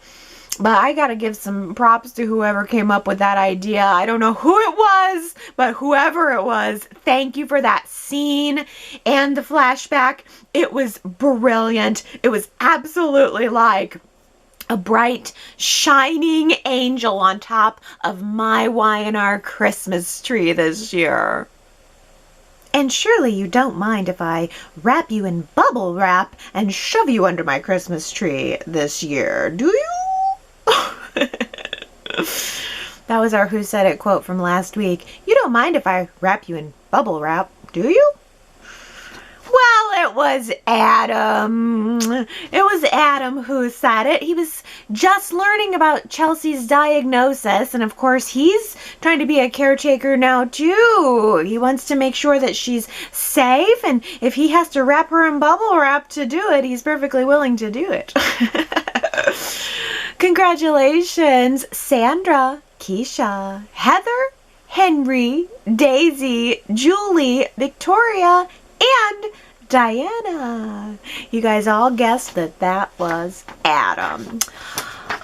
But I gotta give some props to whoever came up with that idea. I don't know who it was, but whoever it was, thank you for that scene and the flashback. It was brilliant. It was absolutely like a bright, shining angel on top of my Y&R Christmas tree this year. And surely you don't mind if I wrap you in bubble wrap and shove you under my Christmas tree this year, do you? That was our Who Said It quote from last week. You don't mind if I wrap you in bubble wrap, do you? Well, it was Adam. It was Adam who said it. He was just learning about Chelsea's diagnosis, and of course he's trying to be a caretaker now too. He wants to make sure that she's safe, and if he has to wrap her in bubble wrap to do it, he's perfectly willing to do it. Congratulations, Sandra, Keisha, Heather, Henry, Daisy, Julie, Victoria, and Diana. You guys all guessed that was Adam.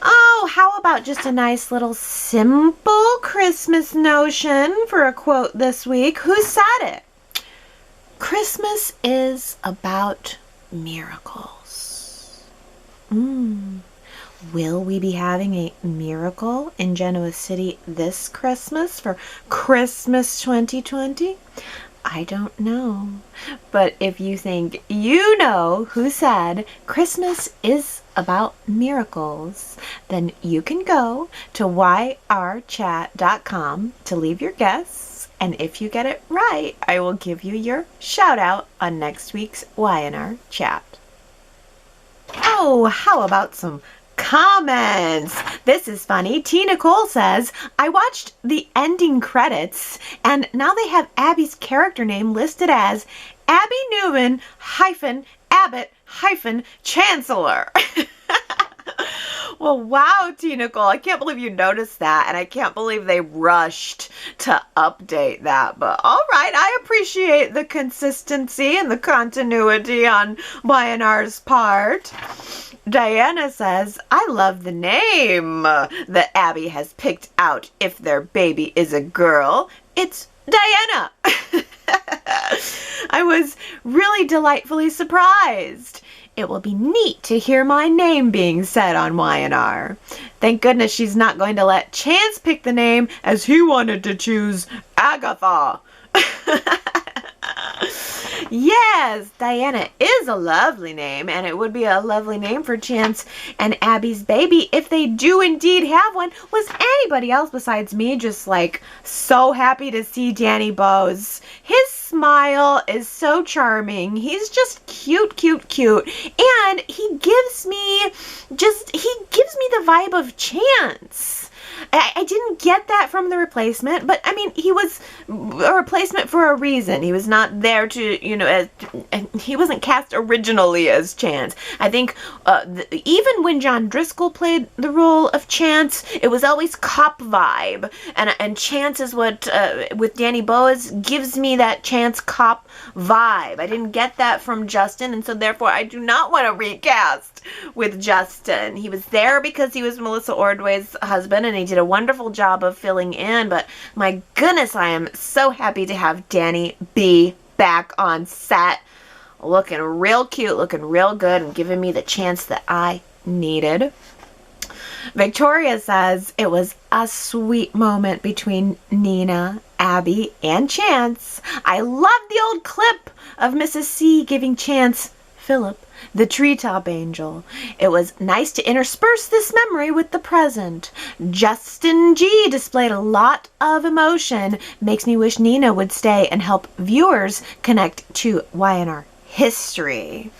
Oh, how about just a nice little simple Christmas notion for a quote this week? Who said it? Christmas is about miracles. Will we be having a miracle in Genoa City this Christmas for Christmas 2020? I don't know. But if you think you know who said Christmas is about miracles, then you can go to yrchat.com to leave your guess. And if you get it right, I will give you your shout out on next week's Y&R Chat. Oh, how about some comments? This is funny. T. Nicole says, I watched the ending credits and now they have Abby's character name listed as Abby Newman Abbott Chancellor. Well, wow, T. Nicole. I can't believe you noticed that, and I can't believe they rushed to update that. But all right, I appreciate the consistency and the continuity on Y&R's part. Diana says, I love the name that Abby has picked out if their baby is a girl. It's Diana. I was really delightfully surprised. It will be neat to hear my name being said on Y&R. Thank goodness she's not going to let Chance pick the name as he wanted to choose Agatha. Yes, Diana is a lovely name, and it would be a lovely name for Chance and Abby's baby if they do indeed have one. Was anybody else besides me just like so happy to see Danny Bowes? His smile is so charming. He's just cute, cute, cute, and he gives me the vibe of Chance. I didn't get that from the replacement, but I mean, he was a replacement for a reason. He was not there to, he wasn't cast originally as Chance. I think even when John Driscoll played the role of Chance, it was always cop vibe, and Chance is what, with Danny Boas, gives me that Chance cop vibe. I didn't get that from Justin, and so therefore I do not want to recast with Justin. He was there because he was Melissa Ordway's husband, and he did a wonderful job of filling in, but my goodness, I am so happy to have Danny B back on set, looking real cute, looking real good, and giving me the chance that I needed. Victoria says it was a sweet moment between Nina, Abby, and Chance. I love the old clip of Mrs. C giving Chance Philip the treetop angel. It was nice to intersperse this memory with the present. Justin G displayed a lot of emotion. Makes me wish Nina would stay and help viewers connect to Y&R history.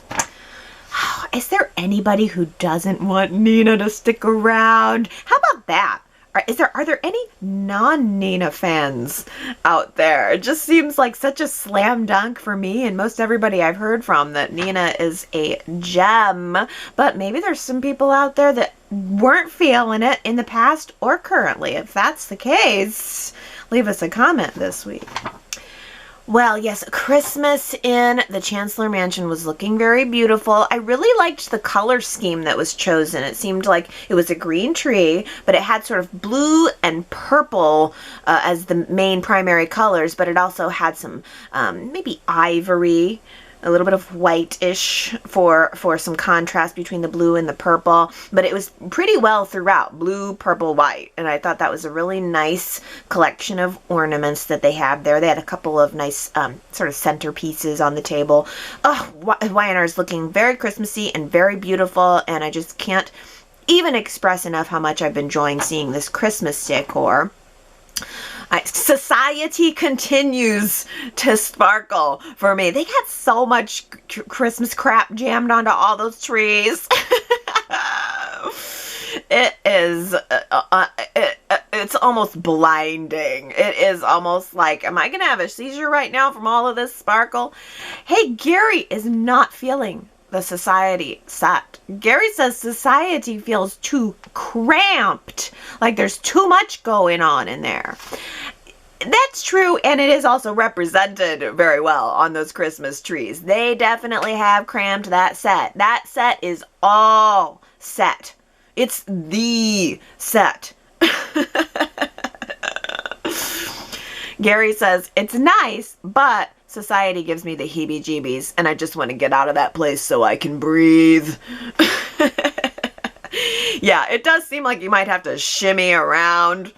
Is there anybody who doesn't want Nina to stick around? How about that? Are there any non-Nina fans out there? It just seems like such a slam dunk for me and most everybody I've heard from that Nina is a gem. But maybe there's some people out there that weren't feeling it in the past or currently. If that's the case, leave us a comment this week. Well, yes, Christmas in the Chancellor Mansion was looking very beautiful. I really liked the color scheme that was chosen. It seemed like it was a green tree, but it had sort of blue and purple as the main primary colors, but it also had some maybe ivory, a little bit of white-ish for some contrast between the blue and the purple, but it was pretty well throughout, blue, purple, white, and I thought that was a really nice collection of ornaments that they had there. They had a couple of nice sort of centerpieces on the table. Oh, Y&R is looking very Christmassy and very beautiful, and I just can't even express enough how much I've been enjoying seeing this Christmas decor. Society continues to sparkle for me. They got so much Christmas crap jammed onto all those trees. It is, it's almost blinding. It is almost like, am I going to have a seizure right now from all of this sparkle? Hey, Gary is not feeling the society set. Gary says society feels too cramped, like there's too much going on in there. That's true, and it is also represented very well on those Christmas trees. They definitely have crammed that set. That set is all set. It's the set. Gary says, it's nice, but society gives me the heebie-jeebies, and I just want to get out of that place so I can breathe. Yeah, it does seem like you might have to shimmy around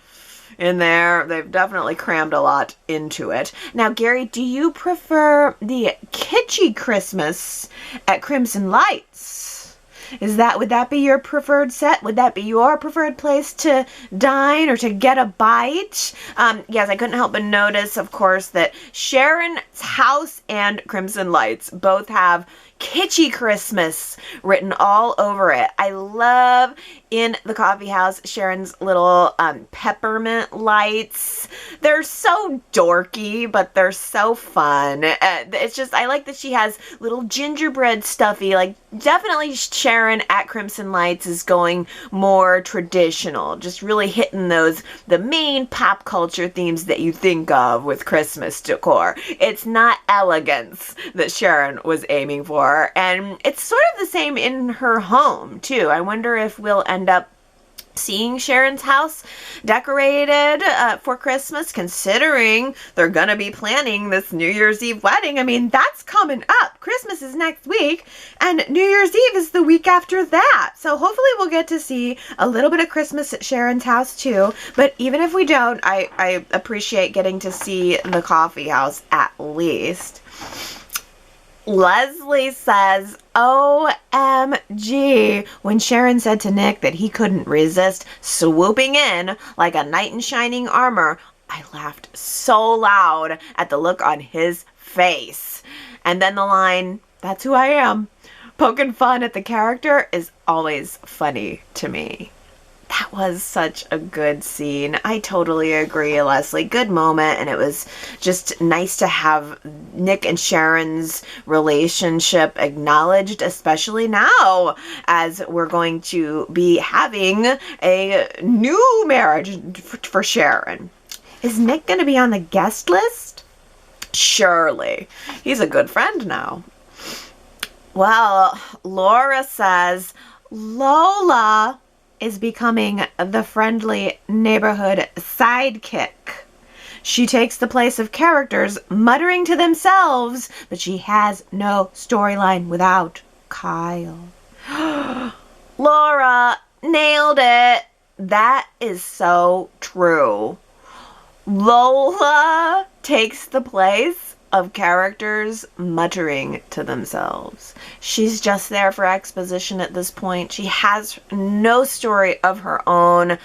in there. They've definitely crammed a lot into it. Now, Gary, do you prefer the kitschy Christmas at Crimson Lights? Would that be your preferred set? Would that be your preferred place to dine or to get a bite? Yes, I couldn't help but notice, of course, that Sharon's house and Crimson Lights both have kitschy Christmas written all over it. I love in the coffee house Sharon's little peppermint lights. They're so dorky, but they're so fun. It's just, I like that she has little gingerbread stuffy. Like, definitely Sharon at Crimson Lights is going more traditional, just really hitting the main pop culture themes that you think of with Christmas decor. It's not elegance that Sharon was aiming for. And it's sort of the same in her home, too. I wonder if we'll end up seeing Sharon's house decorated for Christmas, considering they're going to be planning this New Year's Eve wedding. I mean, that's coming up. Christmas is next week, and New Year's Eve is the week after that. So hopefully we'll get to see a little bit of Christmas at Sharon's house, too. But even if we don't, I appreciate getting to see the coffee house at least. Leslie says, OMG, when Sharon said to Nick that he couldn't resist swooping in like a knight in shining armor, I laughed so loud at the look on his face. And then the line, that's who I am. Poking fun at the character is always funny to me. That was such a good scene. I totally agree, Leslie. Good moment, and it was just nice to have Nick and Sharon's relationship acknowledged, especially now as we're going to be having a new marriage for Sharon. Is Nick going to be on the guest list? Surely. He's a good friend now. Well, Laura says Lola is becoming the friendly neighborhood sidekick. She takes the place of characters muttering to themselves, but she has no storyline without Kyle. Laura, nailed it. That is so true. Lola takes the place of characters muttering to themselves. She's just there for exposition at this point. She has no story of her own.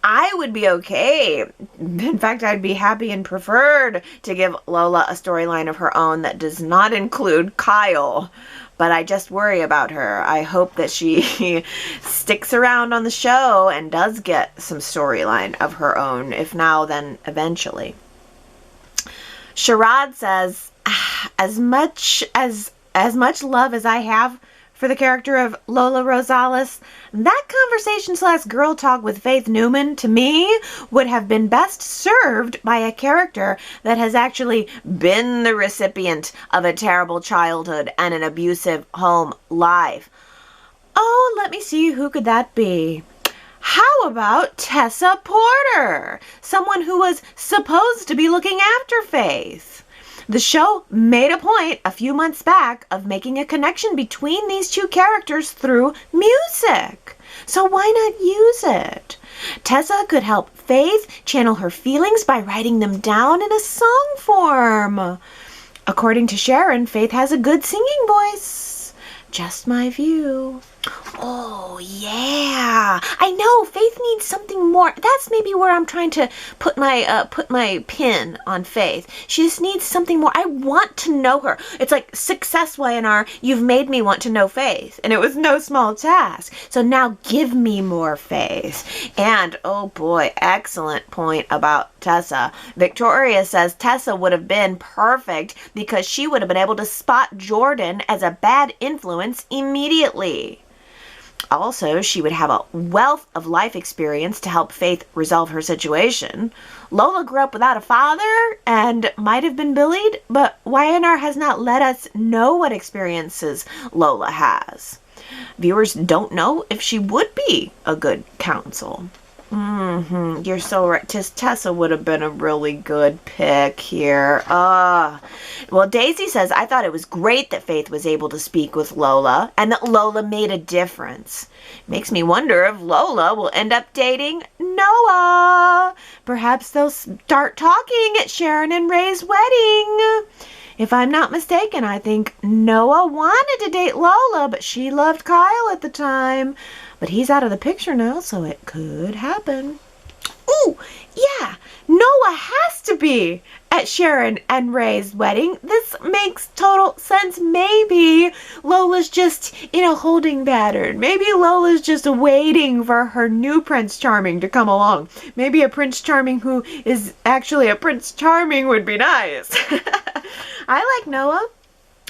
I would be okay. In fact, I'd be happy and preferred to give Lola a storyline of her own that does not include Kyle. But I just worry about her. I hope that she sticks around on the show and does get some storyline of her own. If now, then eventually. Sherrod says, as much love as I have for the character of Lola Rosales, that conversation / girl talk with Faith Newman, to me, would have been best served by a character that has actually been the recipient of a terrible childhood and an abusive home life. Oh, let me see, who could that be? How about Tessa Porter, someone who was supposed to be looking after Faith? The show made a point a few months back of making a connection between these two characters through music. So why not use it? Tessa could help Faith channel her feelings by writing them down in a song form. According to Sharon, Faith has a good singing voice. Just my view. Oh, yeah. I know, Faith needs something more. That's maybe where I'm trying to put my pin on Faith. She just needs something more. I want to know her. It's like, success, Y&R. You've made me want to know Faith. And it was no small task. So now give me more Faith. And, oh boy, excellent point about Tessa. Victoria says Tessa would have been perfect because she would have been able to spot Jordan as a bad influence immediately. Also, she would have a wealth of life experience to help Faith resolve her situation. Lola grew up without a father and might have been bullied, but Y&R has not let us know what experiences Lola has. Viewers don't know if she would be a good counsel. You're so right. Tessa would have been a really good pick here. Well, Daisy says, I thought it was great that Faith was able to speak with Lola and that Lola made a difference. Makes me wonder if Lola will end up dating Noah. Perhaps they'll start talking at Sharon and Ray's wedding. If I'm not mistaken, I think Noah wanted to date Lola, but she loved Kyle at the time. But he's out of the picture now, so it could happen. Ooh, yeah, Noah has to be at Sharon and Ray's wedding. This makes total sense. Maybe Lola's just in a holding pattern. Maybe Lola's just waiting for her new Prince Charming to come along. Maybe a Prince Charming who is actually a Prince Charming would be nice. I like Noah.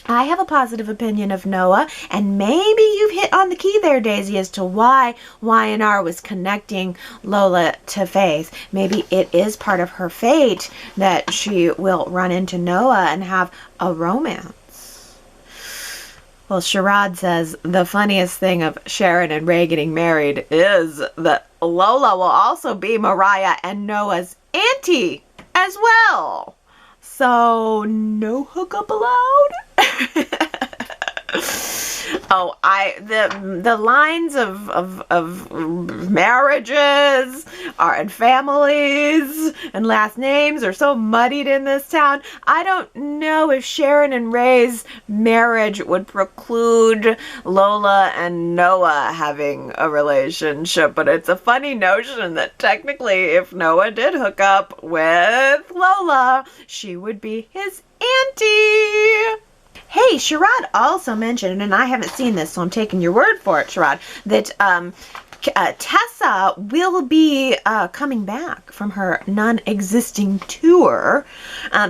I have a positive opinion of Noah, and maybe you've hit on the key there, Daisy, as to why Y&R was connecting Lola to Faith. Maybe it is part of her fate that she will run into Noah and have a romance. Well, Sherrod says the funniest thing of Sharon and Ray getting married is that Lola will also be Mariah and Noah's auntie as well. So, no hookup allowed? Oh, the lines of marriages and families and last names are so muddied in this town. I don't know if Sharon and Ray's marriage would preclude Lola and Noah having a relationship, but it's a funny notion that technically if Noah did hook up with Lola, she would be his auntie. Hey, Sherrod also mentioned, and I haven't seen this, so I'm taking your word for it, Sherrod, that Tessa will be coming back from her non-existing tour.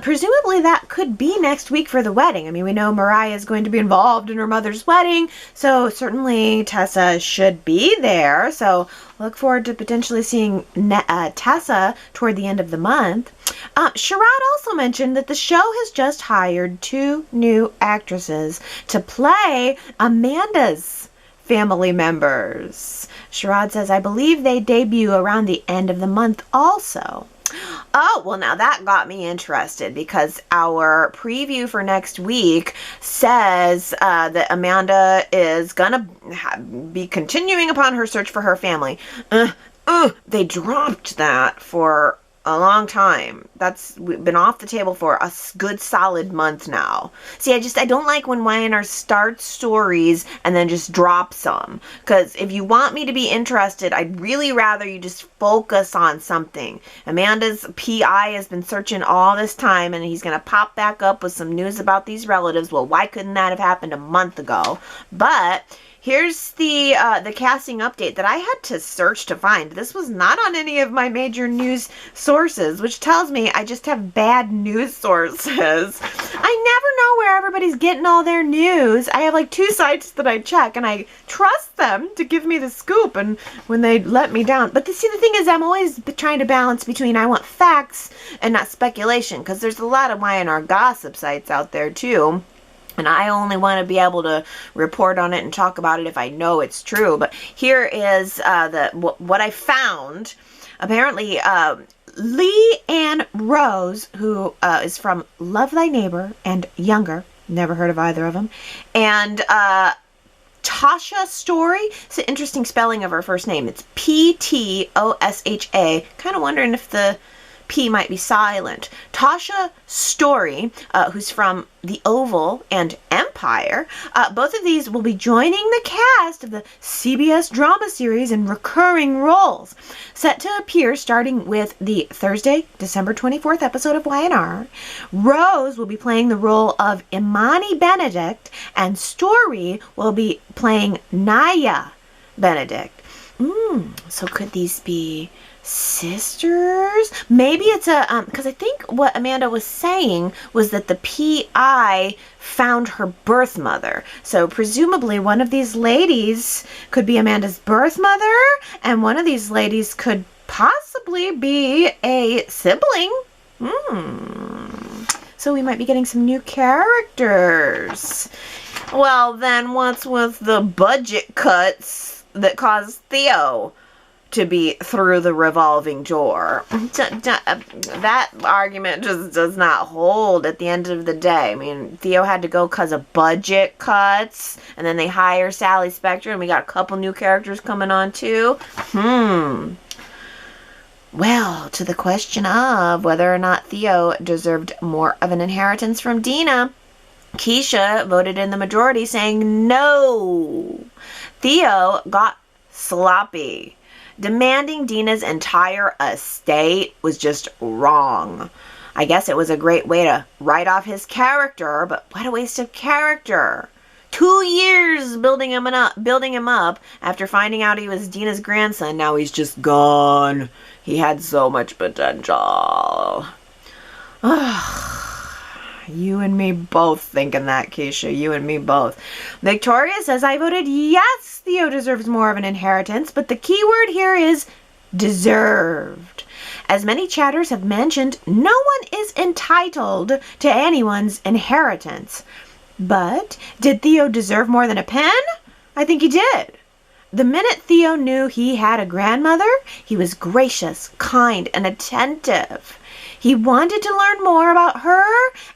Presumably that could be next week for the wedding. I mean, we know Mariah is going to be involved in her mother's wedding, so certainly Tessa should be there. So look forward to potentially seeing Tessa toward the end of the month. Sharon also mentioned that the show has just hired 2 new actresses to play Amanda's family members. Sherrod says, I believe they debut around the end of the month also. Oh, well, now that got me interested because our preview for next week says that Amanda is going to be continuing upon her search for her family. They dropped that for a long time. That's been off the table for a good solid month now. See, I don't like when Y&R starts stories and then just drops them. Because if you want me to be interested, I'd really rather you just focus on something. Amanda's PI has been searching all this time and he's going to pop back up with some news about these relatives. Well, why couldn't that have happened a month ago? But here's the casting update that I had to search to find. This was not on any of my major news sources, which tells me I just have bad news sources. I never know where everybody's getting all their news. I have like 2 sites that I check, and I trust them to give me the scoop, and when they let me down. But see, the thing is, I'm always trying to balance between I want facts and not speculation, because there's a lot of Y&R gossip sites out there too. And I only want to be able to report on it and talk about it if I know it's true. But here is what I found. Apparently, Lee Ann Rose, who is from Love Thy Neighbor and Younger, never heard of either of them, and Tasha Story. It's an interesting spelling of her first name. It's P-T-O-S-H-A. Kind of wondering if the P might be silent. Tasha Story, who's from The Oval and Empire. Both of these will be joining the cast of the CBS drama series in recurring roles, set to appear starting with the Thursday, December 24th episode of Y&R. Rose will be playing the role of Imani Benedict, and Story will be playing Naya Benedict. So could these be sisters? Maybe it's because I think what Amanda was saying was that the PI found her birth mother. So presumably one of these ladies could be Amanda's birth mother, and one of these ladies could possibly be a sibling. So we might be getting some new characters. Well, then what's with the budget cuts that caused Theo to be through the revolving door? That argument just does not hold at the end of the day. I mean, Theo had to go because of budget cuts, and then they hire Sally Spectre, and we got a couple new characters coming on too. Well, to the question of whether or not Theo deserved more of an inheritance from Dina, Keisha voted in the majority saying no. Theo got sloppy. Demanding Dina's entire estate was just wrong. I guess it was a great way to write off his character, but what a waste of character. 2 years building him up after finding out he was Dina's grandson. Now he's just gone. He had so much potential. You and me both thinking that, Keisha. You and me both. Victoria says, I voted yes, Theo deserves more of an inheritance, but the key word here is deserved. As many chatters have mentioned, no one is entitled to anyone's inheritance. But did Theo deserve more than a pen? I think he did. The minute Theo knew he had a grandmother, he was gracious, kind, and attentive. He wanted to learn more about her,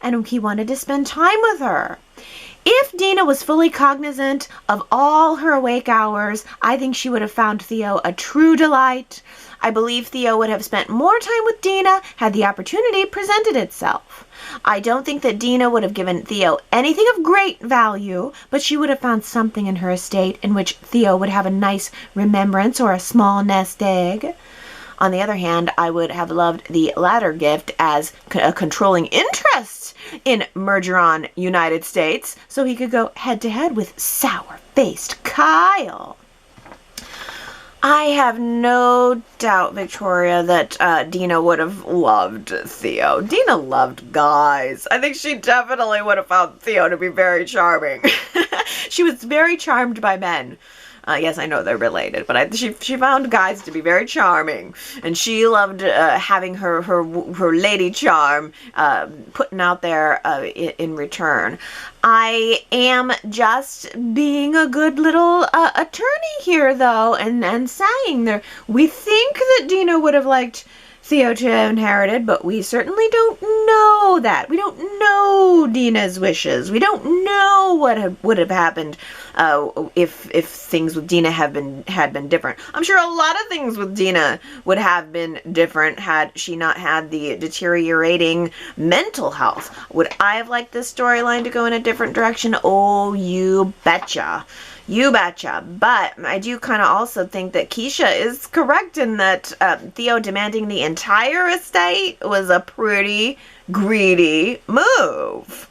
and he wanted to spend time with her. If Dina was fully cognizant of all her awake hours, I think she would have found Theo a true delight. I believe Theo would have spent more time with Dina had the opportunity presented itself. I don't think that Dina would have given Theo anything of great value, but she would have found something in her estate in which Theo would have a nice remembrance or a small nest egg. On the other hand, I would have loved the latter gift as a controlling interest in Mergeron United States, so he could go head-to-head with sour-faced Kyle. I have no doubt, Victoria, that Dina would have loved Theo. Dina loved guys. I think she definitely would have found Theo to be very charming. She was very charmed by men. Yes, I know they're related, but she found guys to be very charming, and she loved having her lady charm putting out there in return. I am just being a good little attorney here, though, and saying there we think that Dina would have liked Theo to have inherited, but we certainly don't know that. We don't know Dina's wishes. We don't know what would have happened if things with Dina had been different. I'm sure a lot of things with Dina would have been different had she not had the deteriorating mental health. Would I have liked this storyline to go in a different direction? Oh, you betcha. You betcha. But I do kind of also think that Keisha is correct in that Theo demanding the entire estate was a pretty greedy move.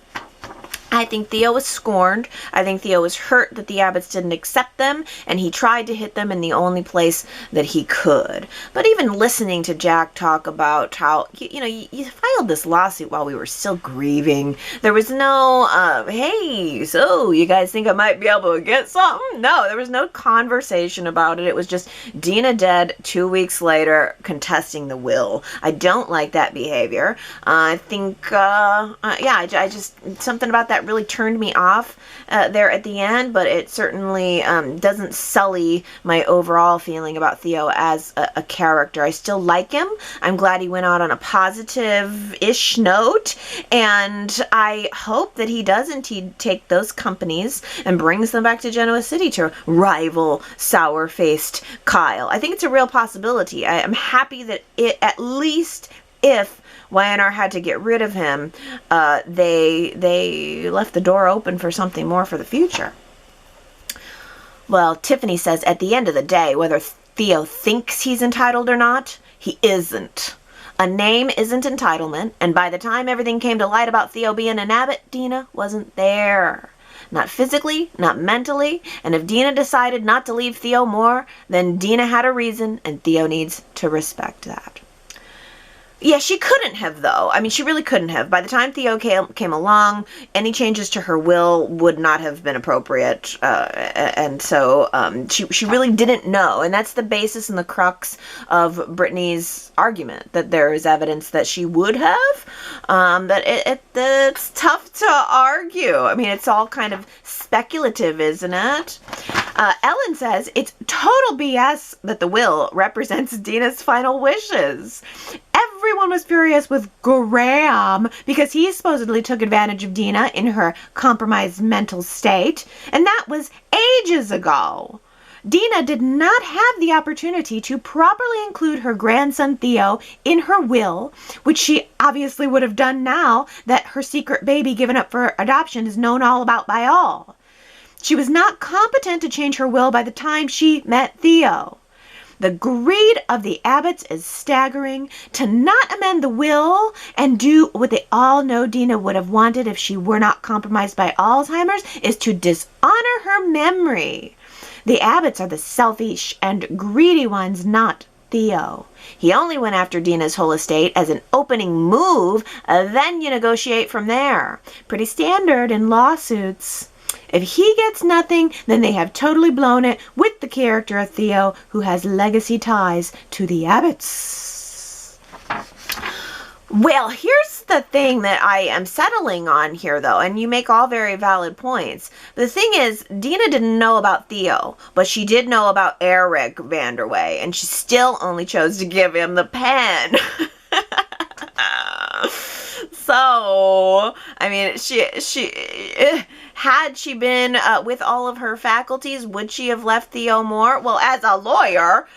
I think Theo was scorned. I think Theo was hurt that the Abbotts didn't accept them, and he tried to hit them in the only place that he could. But even listening to Jack talk about how, you filed this lawsuit while we were still grieving. There was no, hey, so you guys think I might be able to get something? No, there was no conversation about it. It was just Dina dead 2 weeks later contesting the will. I don't like that behavior. I think, I just, something about that really turned me off there at the end, but it certainly doesn't sully my overall feeling about Theo as a character. I still like him. I'm glad he went out on a positive-ish note, and I hope that he doesn't take those companies and brings them back to Genoa City to rival sour-faced Kyle. I think it's a real possibility. I am happy that at least if Y&R had to get rid of him, they left the door open for something more for the future. Well, Tiffany says at the end of the day, whether Theo thinks he's entitled or not, he isn't. A name isn't entitlement, and by the time everything came to light about Theo being an Abbott, Dina wasn't there. Not physically, not mentally, and if Dina decided not to leave Theo more, then Dina had a reason, and Theo needs to respect that. Yeah, she couldn't have, though. I mean, she really couldn't have. By the time Theo came along, any changes to her will would not have been appropriate. And so she really didn't know. And that's the basis and the crux of Brittany's argument, that there is evidence that she would have. That it's tough to argue. I mean, it's all kind of speculative, isn't it? Ellen says it's total BS that the will represents Dina's final wishes. Everyone was furious with Graham because he supposedly took advantage of Dina in her compromised mental state, and that was ages ago. Dina did not have the opportunity to properly include her grandson Theo in her will, which she obviously would have done now that her secret baby given up for adoption is known all about by all. She was not competent to change her will by the time she met Theo. The greed of the Abbotts is staggering. To not amend the will and do what they all know Dina would have wanted if she were not compromised by Alzheimer's is to dishonor her memory. The Abbotts are the selfish and greedy ones, not Theo. He only went after Dina's whole estate as an opening move, then you negotiate from there. Pretty standard in lawsuits. If he gets nothing, then they have totally blown it with the character of Theo, who has legacy ties to the Abbotts. Well, here's the thing that I am settling on here, though, and you make all very valid points. The thing is, Dina didn't know about Theo, but she did know about Eric Vanderway, and she still only chose to give him the pen. So, I mean, had she been with all of her faculties, would she have left Theo more? Well, as a lawyer,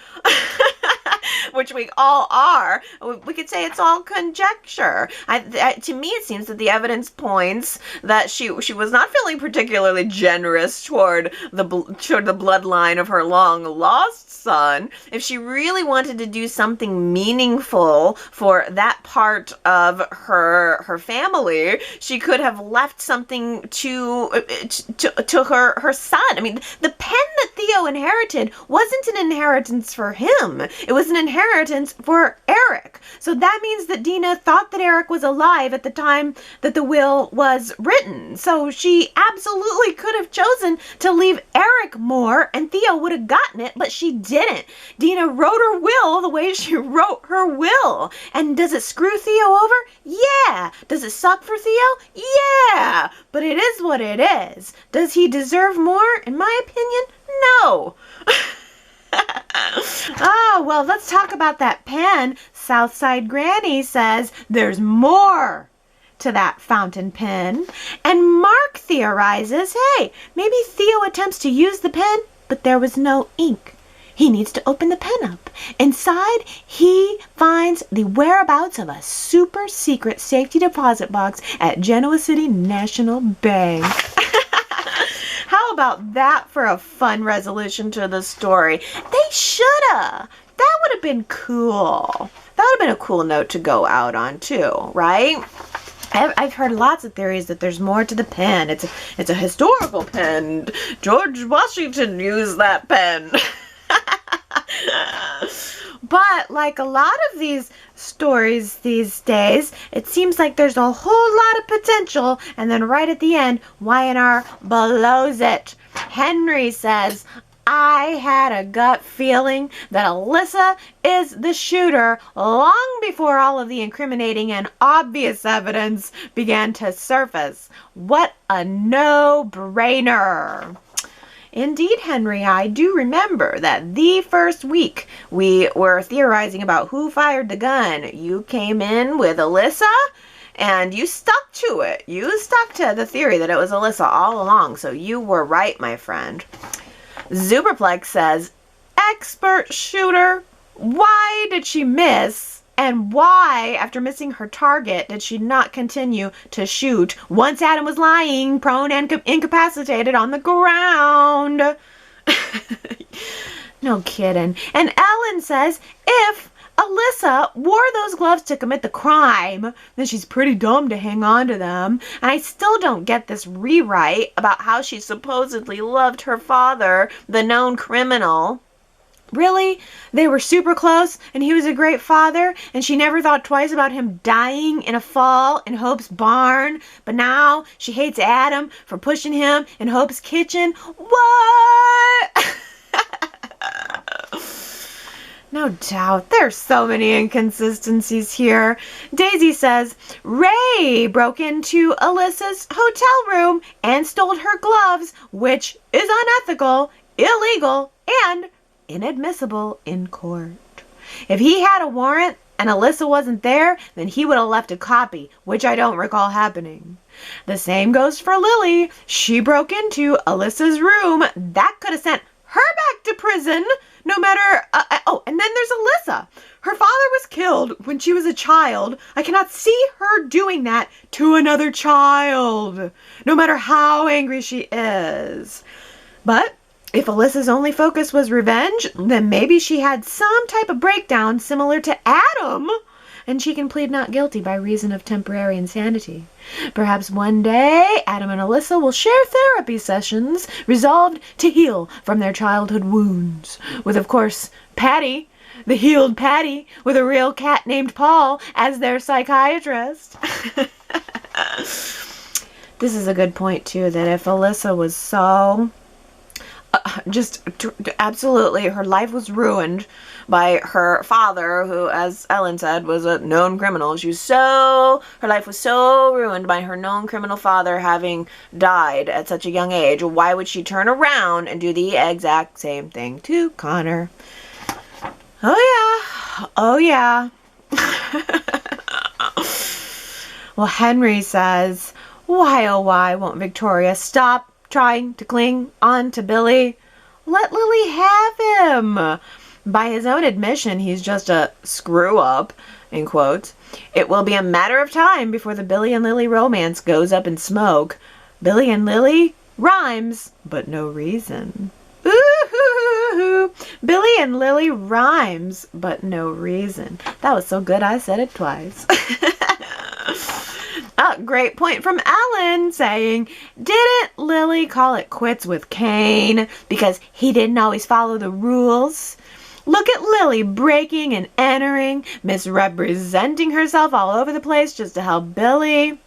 which we all are, we could say it's all conjecture. To me, it seems that the evidence points that she was not feeling particularly generous toward the bloodline of her long lost son. If she really wanted to do something meaningful for that part of her family, she could have left something to her son. I mean, the pen that Theo inherited wasn't an inheritance for him. It was an inheritance for Eric. So that means that Dina thought that Eric was alive at the time that the will was written. So she absolutely could have chosen to leave Eric more and Theo would have gotten it, but she didn't. Dina wrote her will the way she wrote her will. And does it screw Theo over? Yeah. Does it suck for Theo? Yeah. But it is what it is. Does he deserve more? In my opinion, no. Oh, well, let's talk about that pen. Southside Granny says there's more to that fountain pen. And Mark theorizes, hey, maybe Theo attempts to use the pen, but there was no ink. He needs to open the pen up. Inside, he finds the whereabouts of a super secret safety deposit box at Genoa City National Bank. How about that for a fun resolution to the story? They shoulda. That would have been cool. That would have been a cool note to go out on too, right? I've heard lots of theories that there's more to the pen. It's a historical pen. George Washington used that pen. But like a lot of these stories these days, it seems like there's a whole lot of potential, and then right at the end, Y&R blows it. Henry says, I had a gut feeling that Alyssa is the shooter long before all of the incriminating and obvious evidence began to surface. What a no-brainer. Indeed, Henry, I do remember that the first week we were theorizing about who fired the gun, you came in with Alyssa and you stuck to it. You stuck to the theory that it was Alyssa all along, so you were right, my friend. Zuperplex says, expert shooter, why did she miss? And why, after missing her target, did she not continue to shoot once Adam was lying, prone and incapacitated on the ground? No kidding. And Ellen says, if Alyssa wore those gloves to commit the crime, then she's pretty dumb to hang on to them. And I still don't get this rewrite about how she supposedly loved her father, the known criminal. Really? They were super close and he was a great father and she never thought twice about him dying in a fall in Hope's barn. But now she hates Adam for pushing him in Hope's kitchen. What? No doubt. There's so many inconsistencies here. Daisy says, Ray broke into Alyssa's hotel room and stole her gloves, which is unethical, illegal, and inadmissible in court. If he had a warrant and Alyssa wasn't there, then he would have left a copy, which I don't recall happening. The same goes for Lily. She broke into Alyssa's room. That could have sent her back to prison, no matter... and then there's Alyssa. Her father was killed when she was a child. I cannot see her doing that to another child, no matter how angry she is. But if Alyssa's only focus was revenge, then maybe she had some type of breakdown similar to Adam, and she can plead not guilty by reason of temporary insanity. Perhaps one day, Adam and Alyssa will share therapy sessions, resolved to heal from their childhood wounds, with, of course, Patty, the healed Patty, with a real cat named Paul as their psychiatrist. This is a good point, too, that if Alyssa was so... absolutely, her life was ruined by her father, who, as Ellen said, was a known criminal. Her life was so ruined by her known criminal father having died at such a young age. Why would she turn around and do the exact same thing to Connor? Oh yeah. Well, Henry says, why oh why won't Victoria stop trying to cling on to Billy? Let Lily have him. By his own admission, he's just a screw-up, in quotes. It will be a matter of time before the Billy and Lily romance goes up in smoke. Billy and Lily rhymes, but no reason. Ooh! Woohoo! Billy and Lily rhymes, but no reason. That was so good I said it twice. Great point from Alan saying, didn't Lily call it quits with Kane because he didn't always follow the rules? Look at Lily breaking and entering, misrepresenting herself all over the place just to help Billy.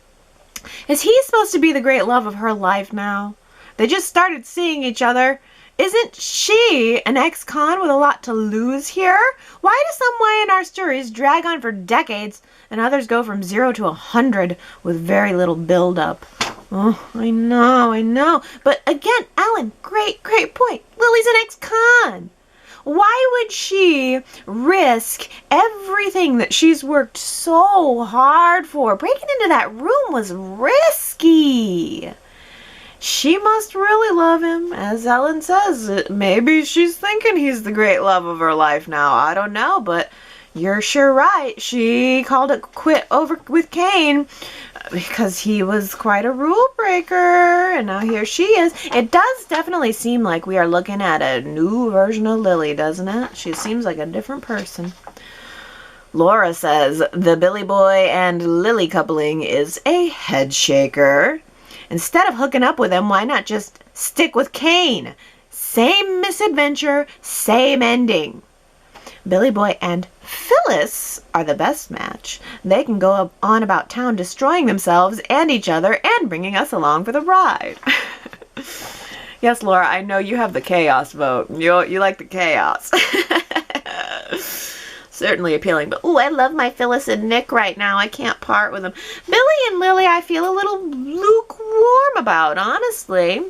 Is he supposed to be the great love of her life now? They just started seeing each other. Isn't she an ex-con with a lot to lose here? Why do some Y&R stories drag on for decades and others go from 0 to 100 with very little build-up? Oh, I know. But again, Alan, great point. Lily's an ex-con. Why would she risk everything that she's worked so hard for? Breaking into that room was risky. She must really love him. As Ellen says, maybe she's thinking he's the great love of her life now. I don't know, but you're sure right. She called it quit over with Kane because he was quite a rule breaker, and now here she is. It does definitely seem like we are looking at a new version of Lily, doesn't it? She seems like a different person. Laura says, the Billy Boy and Lily coupling is a head shaker. Instead of hooking up with him, why not just stick with Kane? Same misadventure, same ending. Billy Boy and Phyllis are the best match. They can go on about town destroying themselves and each other and bringing us along for the ride. Yes, Laura, I know you have the chaos vote. You like the chaos. Certainly appealing, but ooh, I love my Phyllis and Nick right now. I can't part with them. Billy and Lily, I feel a little lukewarm about, honestly.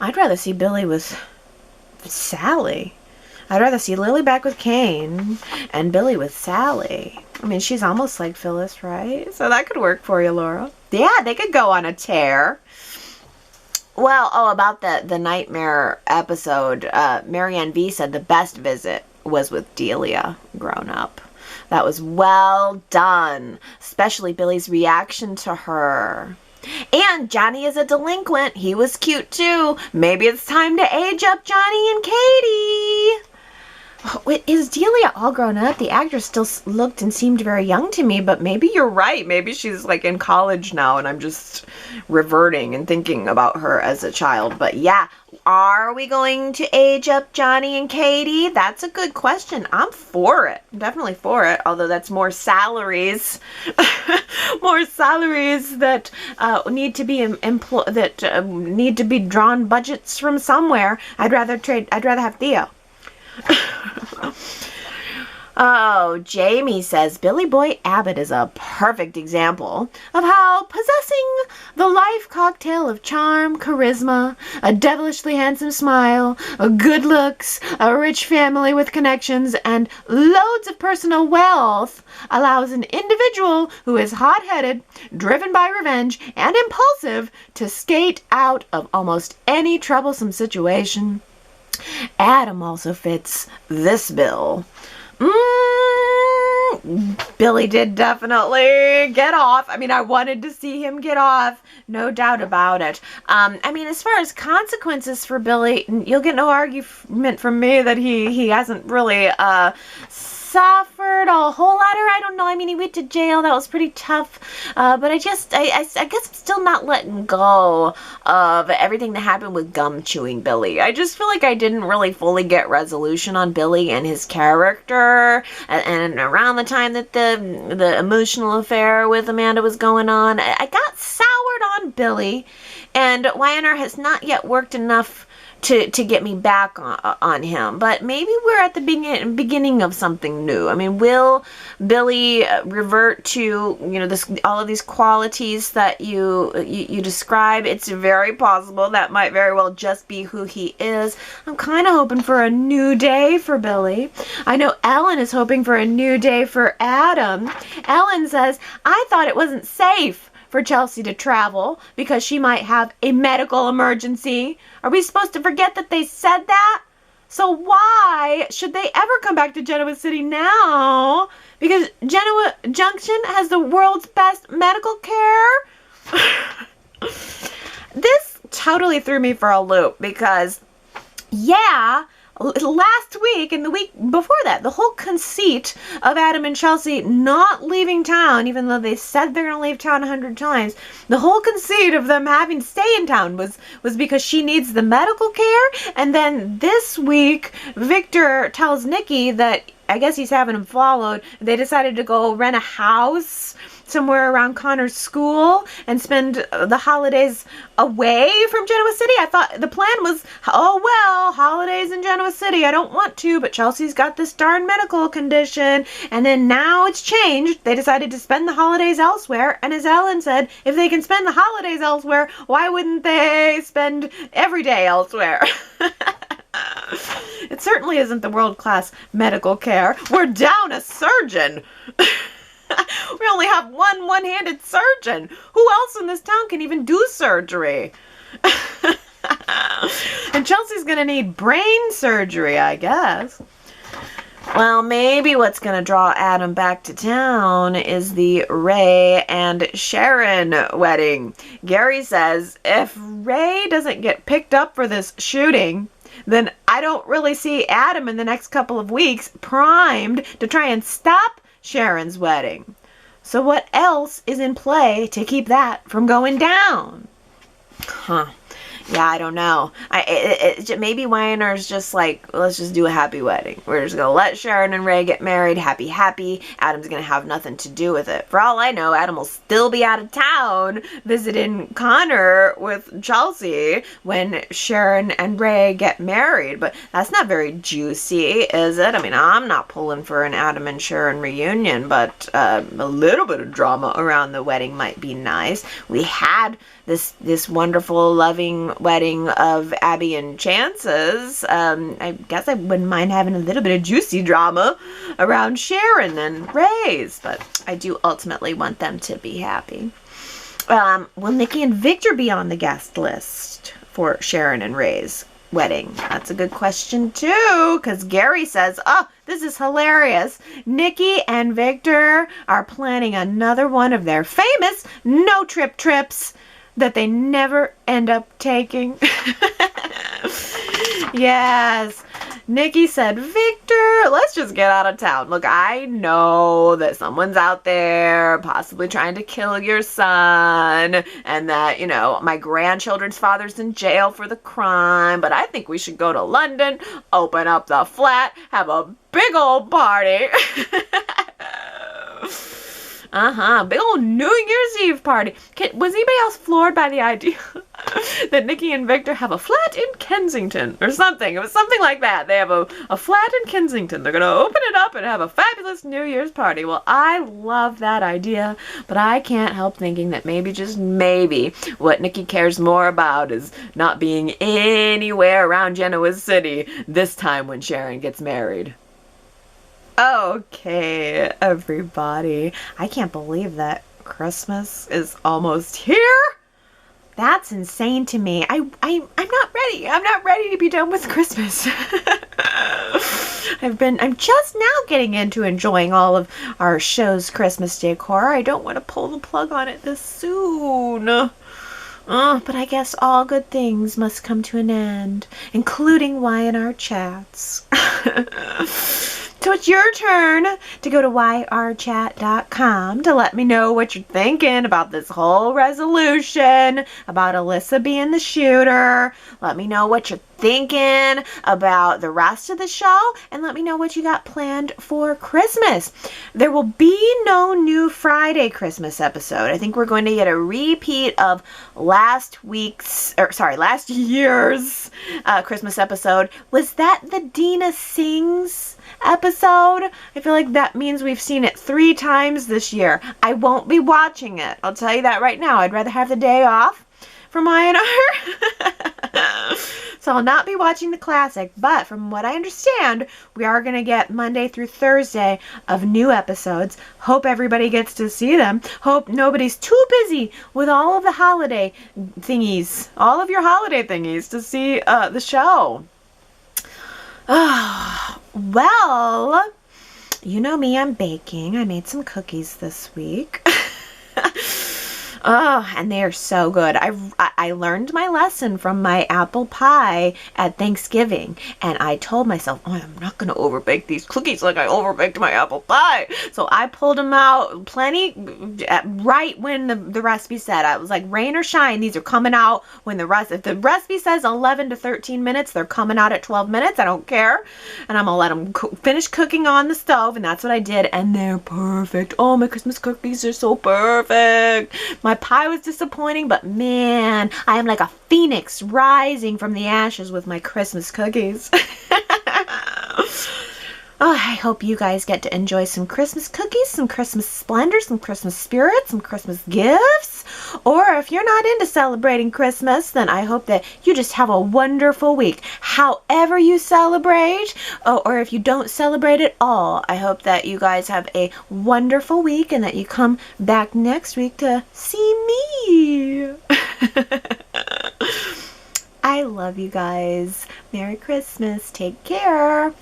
I'd rather see Billy with Sally. I'd rather see Lily back with Kane and Billy with Sally. I mean, she's almost like Phyllis, right? So that could work for you, Laura. Yeah, they could go on a tear. Well, about the nightmare episode, Marianne V said the best visit was with Delia grown up. That was well done, especially Billy's reaction to her. And Johnny is a delinquent. He was cute too. Maybe it's time to age up Johnny and Katie. Wait, is Delia all grown up? The actress still looked and seemed very young to me, but maybe you're right. Maybe she's like in college now and I'm just reverting and thinking about her as a child. But yeah, are we going to age up Johnny and Katie? That's a good question. I'm for it. I'm definitely for it, although that's more salaries. More salaries that need to be need to be drawn budgets from somewhere. I'd rather have Theo. Oh, Jamie says Billy Boy Abbott is a perfect example of how possessing the life cocktail of charm, charisma, a devilishly handsome smile, a good looks, a rich family with connections, and loads of personal wealth allows an individual who is hot-headed, driven by revenge, and impulsive to skate out of almost any troublesome situation. Adam also fits this bill. Billy did definitely get off. I mean, I wanted to see him get off. No doubt about it. I mean, as far as consequences for Billy, you'll get no argument from me that he hasn't really suffered a whole lot, or I don't know. I mean, he went to jail. That was pretty tough. But I guess I'm still not letting go of everything that happened with gum chewing Billy. I just feel like I didn't really fully get resolution on Billy and his character. And around the time that the emotional affair with Amanda was going on, I got soured on Billy. And Y&R has not yet worked enough to get me back on him, but maybe we're at the beginning of something new. I mean, will Billy revert to all of these qualities that you describe? It's very possible. That might very well just be who he is. I'm kind of hoping for a new day for Billy. I know Ellen is hoping for a new day for Adam. Ellen says, I thought it wasn't safe for Chelsea to travel because she might have a medical emergency. Are we supposed to forget that they said that? So why should they ever come back to Genoa City now? Because Genoa Junction has the world's best medical care? This totally threw me for a loop because, yeah, last week and the week before that, the whole conceit of Adam and Chelsea not leaving town, even though they said they're going to leave town 100 times, the whole conceit of them having to stay in town was because she needs the medical care. And then this week, Victor tells Nikki that I guess he's having him followed. They decided to go rent a house somewhere around Connor's school and spend the holidays away from Genoa City. I thought the plan was, oh well, holidays in Genoa City. I don't want to, but Chelsea's got this darn medical condition. And then now it's changed. They decided to spend the holidays elsewhere. And as Ellen said, if they can spend the holidays elsewhere, why wouldn't they spend every day elsewhere? It certainly isn't the world-class medical care. We're down a surgeon. We only have one-handed surgeon. Who else in this town can even do surgery? And Chelsea's going to need brain surgery, I guess. Well, maybe what's going to draw Adam back to town is the Ray and Sharon wedding. Gary says if Ray doesn't get picked up for this shooting, then I don't really see Adam in the next couple of weeks primed to try and stop Sharon's wedding. So what else is in play to keep that from going down? Huh. Yeah, I don't know. Maybe Y&R's just like, let's just do a happy wedding. We're just going to let Sharon and Ray get married. Happy, happy. Adam's going to have nothing to do with it. For all I know, Adam will still be out of town visiting Connor with Chelsea when Sharon and Ray get married. But that's not very juicy, is it? I mean, I'm not pulling for an Adam and Sharon reunion, but a little bit of drama around the wedding might be nice. We had this wonderful, loving wedding of Abby and Chance's. I guess I wouldn't mind having a little bit of juicy drama around Sharon and Ray's, but I do ultimately want them to be happy. Will Nikki and Victor be on the guest list for Sharon and Ray's wedding? That's a good question too, because Gary says, oh, this is hilarious. Nikki and Victor are planning another one of their famous no-trip trips that they never end up taking. Yes. Nikki said, Victor, let's just get out of town. Look, I know that someone's out there possibly trying to kill your son and that, you know, my grandchildren's father's in jail for the crime, but I think we should go to London, open up the flat, have a big old party. Big old New Year's Eve party. Was anybody else floored by the idea that Nikki and Victor have a flat in Kensington or something? It was something like that. They have a flat in Kensington. They're going to open it up and have a fabulous New Year's party. Well, I love that idea, but I can't help thinking that maybe, just maybe, what Nikki cares more about is not being anywhere around Genoa City this time when Sharon gets married. Okay, everybody. I can't believe that Christmas is almost here. That's insane to me. I'm not ready. I'm not ready to be done with Christmas. I'm just now getting into enjoying all of our show's Christmas decor. I don't want to pull the plug on it this soon. But I guess all good things must come to an end, including Y&R Chats. So it's your turn to go to yrchat.com to let me know what you're thinking about this whole resolution, about Alyssa being the shooter. Let me know what you're thinking about the rest of the show, and let me know what you got planned for Christmas. There will be no new Friday Christmas episode. I think we're going to get a repeat of last year's Christmas episode. Was that the Dina Sings episode? I feel like that means we've seen it 3 times this year. I won't be watching it. I'll tell you that right now. I'd rather have the day off from Y&R. So I'll not be watching the classic, but from what I understand, we are going to get Monday through Thursday of new episodes. Hope everybody gets to see them. Hope nobody's too busy with all of the holiday thingies, all of your holiday thingies to see the show. Well, you know me, I'm baking. I made some cookies this week. Oh, and they are so good. I learned my lesson from my apple pie at Thanksgiving, and I told myself, oh, I'm not going to overbake these cookies like I overbaked my apple pie. So I pulled them out plenty right when the recipe said. I was like, rain or shine, these are coming out when if the recipe says 11 to 13 minutes, they're coming out at 12 minutes. I don't care. And I'm going to let them finish cooking on the stove, and that's what I did, and they're perfect. Oh, my Christmas cookies are so perfect. My pie was disappointing, but man, I am like a phoenix rising from the ashes with my Christmas cookies. Oh, I hope you guys get to enjoy some Christmas cookies, some Christmas splendor, some Christmas spirit, some Christmas gifts. Or if you're not into celebrating Christmas, then I hope that you just have a wonderful week. However you celebrate, or if you don't celebrate at all, I hope that you guys have a wonderful week and that you come back next week to see me. I love you guys. Merry Christmas. Take care.